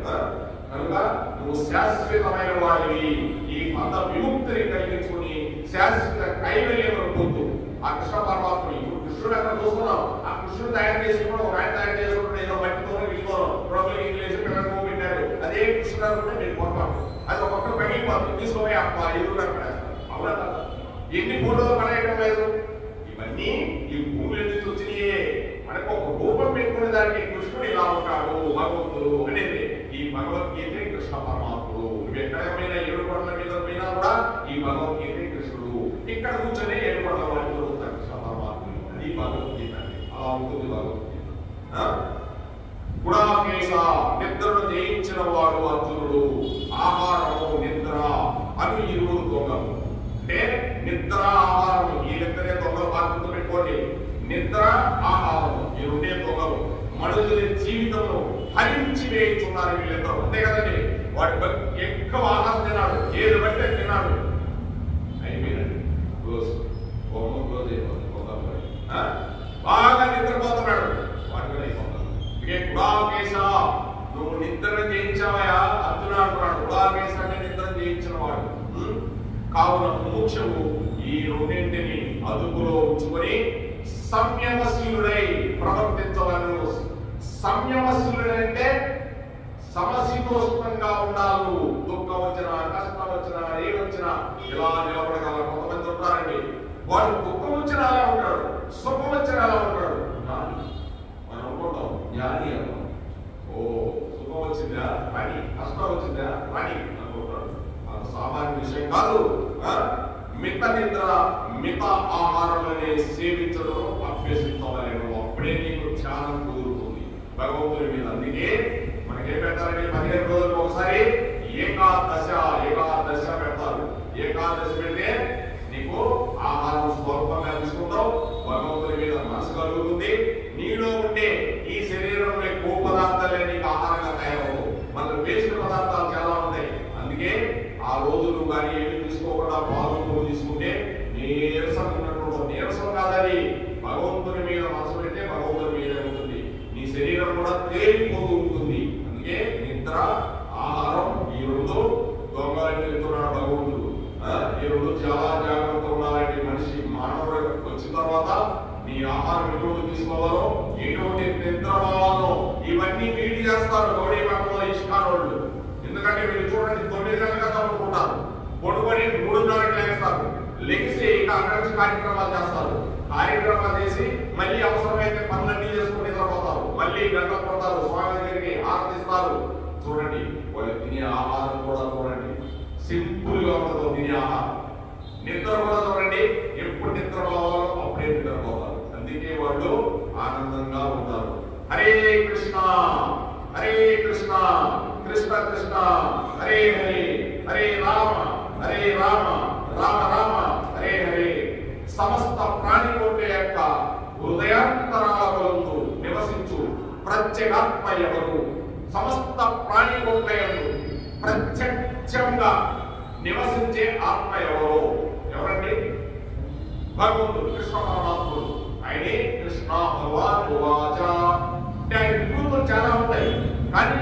కనుక నువ్వు శాశ్వతమైన వాడివి, ఈ మత విముక్తిని కలిగించుకుని శాశ్వత కైవల్యం పొందు. ఆ కృష్ణ పరమాత్మ ఇప్పుడు కృష్ణుడు ఎక్కడ చూస్తున్నాం, ఆ కృష్ణుడు తయారు చేసుకున్నాడు, ఒక ఆయన తయారు చేసుకున్నాడు, ఏదో మట్టితోనో వీటితోనో రోగులు ఇంగ్లీష్ పిల్లలు పెట్టాడు, అదే కృష్ణుడు అనుకుంటే నేను పొరపాటు, అది ఒక్కొక్కరు పగిలిపోతుంది, తీసుకుపోయి ఎదురు పడేస్తారు. అవునా కదా? ఎన్ని ఫోటోలు పడేయడం లేదు. ఇవన్నీ ఈ భూమి నుంచి వచ్చినాయే. మనకు ఒక రూపం పెట్టుకునే దానికి కృష్ణుడు ఇలా ఉంటాడు భగవంతుడు అనేది ఈ భగవద్గీత కృష్ణ పరమాత్ముడు. నువ్వు ఎక్కడైనా ఏడు కొండల మీద పోయినా కూడా ఈ భగవద్గీత కృష్ణుడు, ఇక్కడ కూర్చొని ఏడు కొండల వాటిలో కృష్ణ పరమాత్ముడు. అది భగవద్గీత. అలా ఉంటుంది భగవద్గీత. గుడాకేశ నిద్రను జయించిన వాడు అర్జునుడు, ఆహారము నిద్ర అవి ఇరువురు దొంగలు. అంటే నిద్ర ఆహారం ఈ నిద్రే దొంగలు బాధ్యత పెట్టుకోండి. నిద్ర ఆహారము ఈ రెండే దొంగలు మనుషుల జీవితంలో హరించి వేయించున్నారు వీళ్ళిద్దరు. అంతే కదండి, వాడు ఎక్కువ ఆహారం తిన్నాడు, ఏది బట్టే తిన్నాడు, అయిపోయినండి క్లోజ్, బొమ్మ క్లోజ్ అయిపోతుంది. బాగా నిద్రపోతున్నాడు, వాడు కూడా అయిపోతాడు. ఇదే గుడాకేశ నువ్వు నిద్రను జయించావయా అర్జున అంటున్నాడు. గుడాకేశ అంటే నిద్ర జయించిన వాడు. కావున మోక్షము ఈ రెండింటిని అదుపులో ఉంచుకొని సంయమశీలుడై ప్రవర్తించవలను. సంయమశీలుడంటే సమశీతోష్ణంగా ఉండాలి. దుఃఖం వచ్చినా, కష్టం వచ్చినా, ఏ వచ్చినా ఇలా నిలబడగల కొంతమంది ఉంటారండి. వాడు దుఃఖం వచ్చినా అలా ఉంటాడు, సుఖం వచ్చినా అలా ఉంటాడు. మనం అనుకుంటాం జ్ఞాని అన్నాం, ఓ సుఖం వచ్చిందా పని, కష్టం వచ్చిందా పని అనుకుంటాడు. అది సామాన్య విషయం కాదు. మిత నిద్ర మిత ఆహారాలనే సేవించడం అభ్యసించవలేను. అప్పుడే నీకు ధ్యానం కుదురుతుంది భగవంతుడి మీద. అందుకే మనకేం పెడతారంటే 15 రోజులకు ఒకసారి ఏకాదశ పెడతారు. ఏకాదశి పెడితే నీకు ఆహారం స్వల్పంగా తీసుకుంటావు, భగవంతుడి మీద మనసు కలుగుతుంది. నీలో ఉండే ఈ శరీరంలో ఎక్కువ పదార్థాలే నీకు ఆహారంగా తయారవు. మనకు వేసిన పదార్థాలు చాలా ఉంటాయి. అందుకే ఆ రోజులు కానీ ఏమి తీసుకోకుండా పాలు తీసుకుంటే నీరసం ఉన్నట్టు. నీరసం కాదని భగవంతుని మీద మనసు పెడితే భగవంతుని మీద ఉంటుంది. నీ శరీరం కూడా తేలిపోతూ ఉంటుంది. అందుకే నిద్ర ఆహారం ఈ రెండు దొంగలని చెప్తున్నాడు భగవంతుడు. ఈ రెండు చాలా జాగ్రత్తగా ఉండాలంటే మనిషి మానవుడు వచ్చిన తర్వాత నీ ఆహారం ఎటువంటి తీసుకోవాలో, ఎటువంటి నిద్ర పోవాలో ఇవన్నీ వీడి చేస్తారు గౌడీ మఠంలో ఇష్కారోళ్ళు. ఎందుకంటే వీళ్ళు చూడండి 9 గంటలుగా చదువుకుంటారు, పొడుకొని 3:30కి లేస్తారు, లెగిసి ఇక అక్కడి నుంచి కార్యక్రమాలు చేస్తారు. కార్యక్రమాలు చేసి మళ్ళీ అవసరమైతే పనులన్నీ చేసుకుని నిద్రపోతారు. మళ్ళీ గంట కొడతారు, స్వామి దగ్గరికి ఆరాధిస్తారు. చూడండి వాళ్ళు తినే ఆహారం కూడా చూడండి, సింపుల్ గా ఉండదు తినే ఆహారం. నిద్ర కూడా చూడండి, ఎప్పుడు నిద్ర పోవాలో అప్పుడే నిద్రపోతారు. అందుకే వాళ్ళు ఆనందంగా ఉంటారు. హరే కృష్ణ హరే కృష్ణ కృష్ణ కృష్ణ హరే హరే హరే రామ హరే రామ రామ రామ హరే హరే. సమస్త ప్రాణికోట్ల యొక్క హృదయాంతరాలతో నివసించు ప్రత్యేగాత్మ ఎవరు? సమస్త ప్రాణికోట్లయందు ప్రత్యక్షంగా నివసించే ఆత్మ ఎవరు? ఎవరండి? భగవంతుడు కృష్ణ పరమాత్ముడు. ఆయనే కృష్ణ భగవాన్ ఉవాచ. అంటే ఆయన విభూతులు చాలా ఉంటాయి, కానీ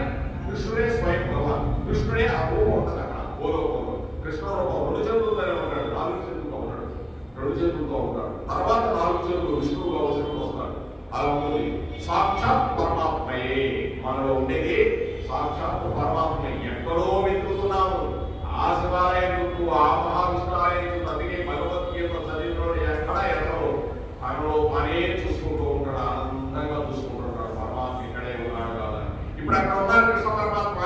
కృష్ణుడే స్వయం భగవాన్. కృష్ణుడే ఆ రూపం ఉంటుంది అక్కడ భూలోకంలో. కృష్ణ రూపం 2 చేతులతోనే ఉంటాడు, 4 చేతులతో ఉంటాడు, 2 చేతులతో ఉంటాడు. తర్వాత 4 చేతులు విష్ణువుగా వస్తాడు. అలా ఉంది. సాక్షాత్ పరమాత్మయే మనలో ఉండేది. సాక్షాత్ పరమాత్మ ఎక్కడో వెతుకుతున్నాము. ఆ శివాలయం చుట్టూ, ఆ మహావిష్ణువాలయం చుట్టూ. అందుకే భగవద్గీత చదివినోడు ఎక్కడ ఎక్కడో మనలో పనే చూసుకుంటూ ఉంటాడు, ఆనందంగా చూసుకుంటున్నాడు. పరమాత్మ ఇక్కడే ఉన్నాడు కదా. ఇప్పుడు అక్కడ ఉన్నారు కృష్ణ పరమాత్మ.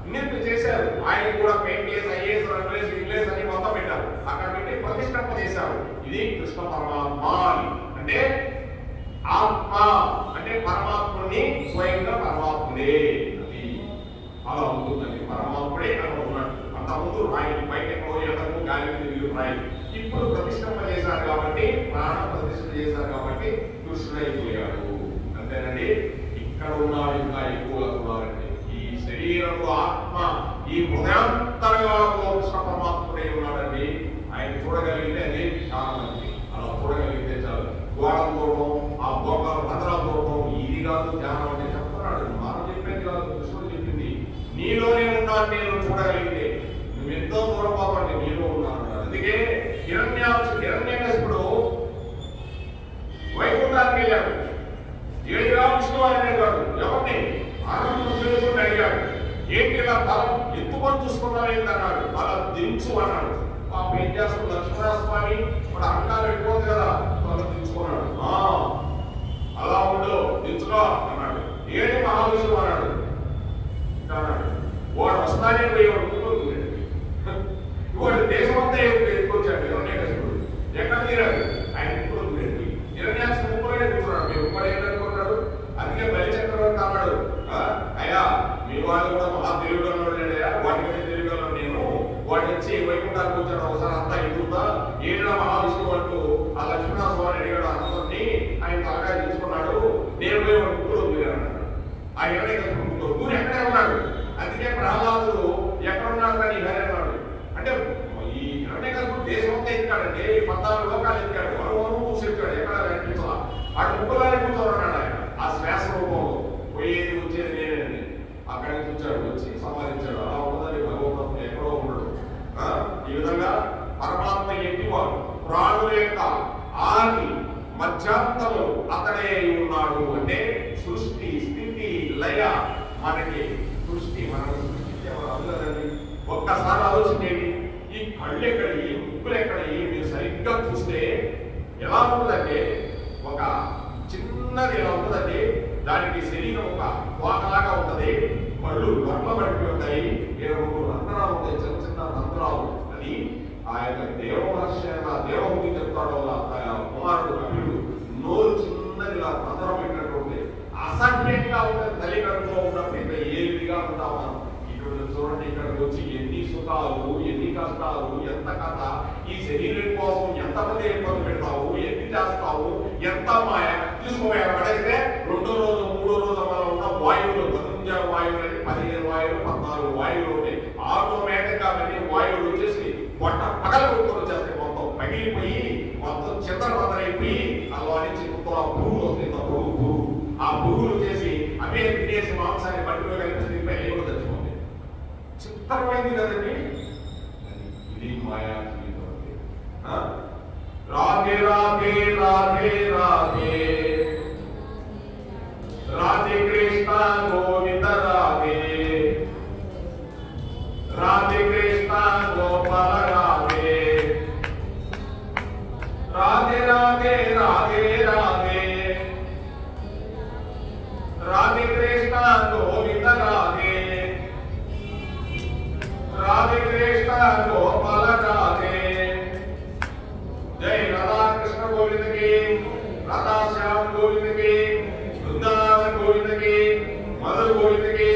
ఇన్నింటి చేశారు. ఆయన కూడా పెయింట్ ఐఏఎస్ రంగులేసి ఇంగ్లీష్ అని మొత్తం పెట్టారు. అక్కడ పెట్టి ప్రతిష్టంప చేశారు. ఇది కృష్ణ పరమాత్మ అంటే ఆత్మ, అంటే పరమాత్ముని స్వయంగా పరమాత్ముడే. అది అలా ఉంటుందండి. పరమాత్ముడే అక్కడ ఉన్నాడు. అంతకుముందు రాయి బయటకు ఎదకు గాలి తిరిగి రాయి. ఇప్పుడు ప్రతిష్టంప చేశారు కాబట్టి, ప్రాణ ప్రతిష్ఠ చేశారు కాబట్టి కృష్ణుడైపోయాడు. అంతేనండి, ఇక్కడ ఉన్నాడు ఇంకా ఎక్కువగా చూడాలండి. ఈ శరీరంలో ఆత్మ, ఈ హృదయాంతరంగా కృష్ణ పరమాత్ముడే ఉన్నాడండి. ఆయన చూడగలిగితే అదే చాలా మంది. అలా చూడగలిగితే చాలు. గోడలు చూడటం, ఆ గోడలు రంధ్రాలు చూడటం ఇది కాదు ధ్యానం అంటే చెప్తున్నాడు. మనం చెప్పేది కాదు, కృష్ణుడు చెప్పింది. నీలోనే ఉన్నాను నేను చూడగలిగితే నువ్వు ఎంతో దూరం పోకండి, నీలో ఉన్నాను. అందుకే హిరణ్యకశిపుడు వైకుంఠానికి వెళ్ళాడు. ఏడుగా విష్ణు అని అడిగాడు. ఎవరిని? ఆనందం చేసుకుని అడిగాడు. ఏంటి ఇలా తలం ఎత్తుకొని చూసుకున్నావు ఏంటన్నాడు. అలా దించు అన్నాడు. పాపం ఏం చేస్తాడు లక్ష్మణస్వామి, వాడు అహంకారం ఎక్కువ కదా, అలా దించుకున్నాడు. అలా ఉండు దించుకో అన్నాడు. ఏంటి మహావిష్ణువు అన్నాడు. అన్నాడు వాడు వస్తానే పోయేవాడు. వాడు దేశం అంతా ఎత్తుకొచ్చాడు హిరణ్యకశిపుడు. ఎక్కడ తీరాడు ఆయన ఇప్పుడు హిరణ్యాక్ష ముప్పైనే కూర్చున్నాడు. మీరు ముప్పై ఏదనుకున్నాడు. అందుకే బలిచక్రవర్తి అన్నాడు, అయ్యా మీ వాళ్ళు కూడా మహా తెలివిగలను లేడయా, వాటి మీద తెలివిగలను నేను వాటి నుంచి వైకుంఠానికి వచ్చాడు. ఒకసారి అంతా ఎదుగుతా ఏడా మహావిష్ణువు అంటూ ఆ లక్ష్మణస్వామి అడిగాడు. అందరినీ ఆయన తలగా తీసుకున్నాడు. నేను పోయి వాడు ముక్కులో దూరాడు. ఆ హిరణ్యకశిపుడు దూరి ఎక్కడే ఉన్నాడు. అందుకే ప్రహ్లాదుడు ఎక్కడ ఉన్నాడు కానీ అన్నాడు. అంటే ఈ హిరణ్యకశిపుడు దేశం అంతా ఎత్తాడండి. 14 లోకాలు ఎత్తాడు. వరం చూసి ఎత్తాడు. ఎక్కడ కనిపించాలా అటు ముక్కులానే కూర్చోన్నాడు ఆయన. ఆ శ్వాస రూపంలో పోయేది వచ్చేది నేనేనండి. అక్కడి నుంచి వచ్చాడు, వచ్చి సంపాదించాడు. అలా ఉన్నదని భగవంతుడు ఎక్కడో ఉండడు. ఈ విధంగా పరమాత్మ ఎట్టివాడు, ప్రాణుల యొక్క ఆది మధ్యాంతము అతడే ఉన్నాడు. అంటే సృష్టి స్థితి లయ మనకి సృష్టి మనకు సృష్టించే అందరండి. ఒక్కసారి ఆలోచించేది, ఈ కళ్ళు ఎక్కడి, ముక్కులు ఎక్కడి మీరు సరిగ్గా చూస్తే ఎలా ఉంటుందంటే ఒక చిన్నది ఎలా ఉంటుందండి. దానికి శరీరం ఒక తోకలాగా ఉంటుంది. కళ్ళు గొప్ప పడిపోయి ఉంటాయి. 2 రంధ్రాలు ఉంటాయి, చిన్న చిన్న రంధ్రాలు. అది ఆ యొక్క దేవమహర్షి దేవహూతి చెప్తాడు కుమారుడు కపిలుడు. నోరు చిన్నది ఇలా రంధ్రం పెట్టినటువంటి అసహ్యంగా ఉంటుంది. తల్లిదండ్రులతో ఉన్నప్పుడు ఇంకా ఏదిగా ఉంటాం మనం. ఇక్కడ చూడండి, ఇక్కడికి వచ్చి ఎన్ని సుఖాలు, ఎన్ని కష్టాలు, ఎంత కథ, ఈ శరీరం కోసం ఎంతమంది ఇబ్బంది పెడతావు, ఎన్ని చేస్తావు, ఎంత మాయ తీసుకోవాలి. పడైతే 2వ రోజు 3వ రోజు మనం ఉన్న వాయువులు 19 వాయువులు అంటే 15 వాయువులు 14 వాయువులు ఉంటాయి. ఆటోమేటిక్ గా వాయువులు వచ్చేసి పొట్ట పగల కొట్టుకొని వచ్చేస్తాయి. మొత్తం పగిలిపోయి మొత్తం చిత్తరబద్దలైపోయి అలా నుంచి పురుగులు వస్తాయి. పురుగు ఆ పురుగులు చేసి అవే తినేసి మాంసాన్ని బట్టిలో కలిపి కూడా తెచ్చుకోండి. చిత్రమైంది కదండి. ఇది మాయా జీవితం. రాధే రాధే రాధే రాధే రాధే కృష్ణ గోవింద రాధే రాధే కృష్ణ గోపాల రాధే రాధే రాధే రాధే రాధే రాధే కృష్ణ గోవింద రాధే రాధే కృష్ణ గోపాల రాధే. జై రాధా కృష్ణ గోవింద కి, రాధా శ్యామ్ గోవింద కి, బృందావన గోవింద కి, మధుర గోవింద కి,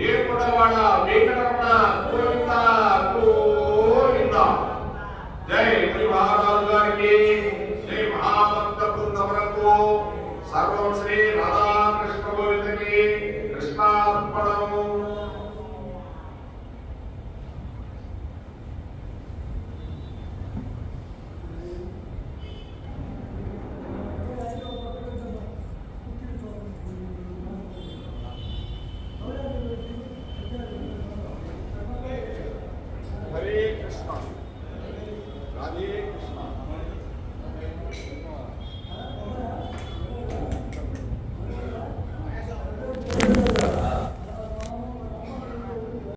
ఏడుకొండలవాడ వెంకటరమణ గోవింద గోవింద. జై శ్రీ మహారాజు గారికి, జై మహాభక్త బృందములకు. సర్వం శ్రీ రాధా కృష్ణ గోవింద కి. కృష్ణార్పణము. హరే కృష్ణ, రాధే కృష్ణ.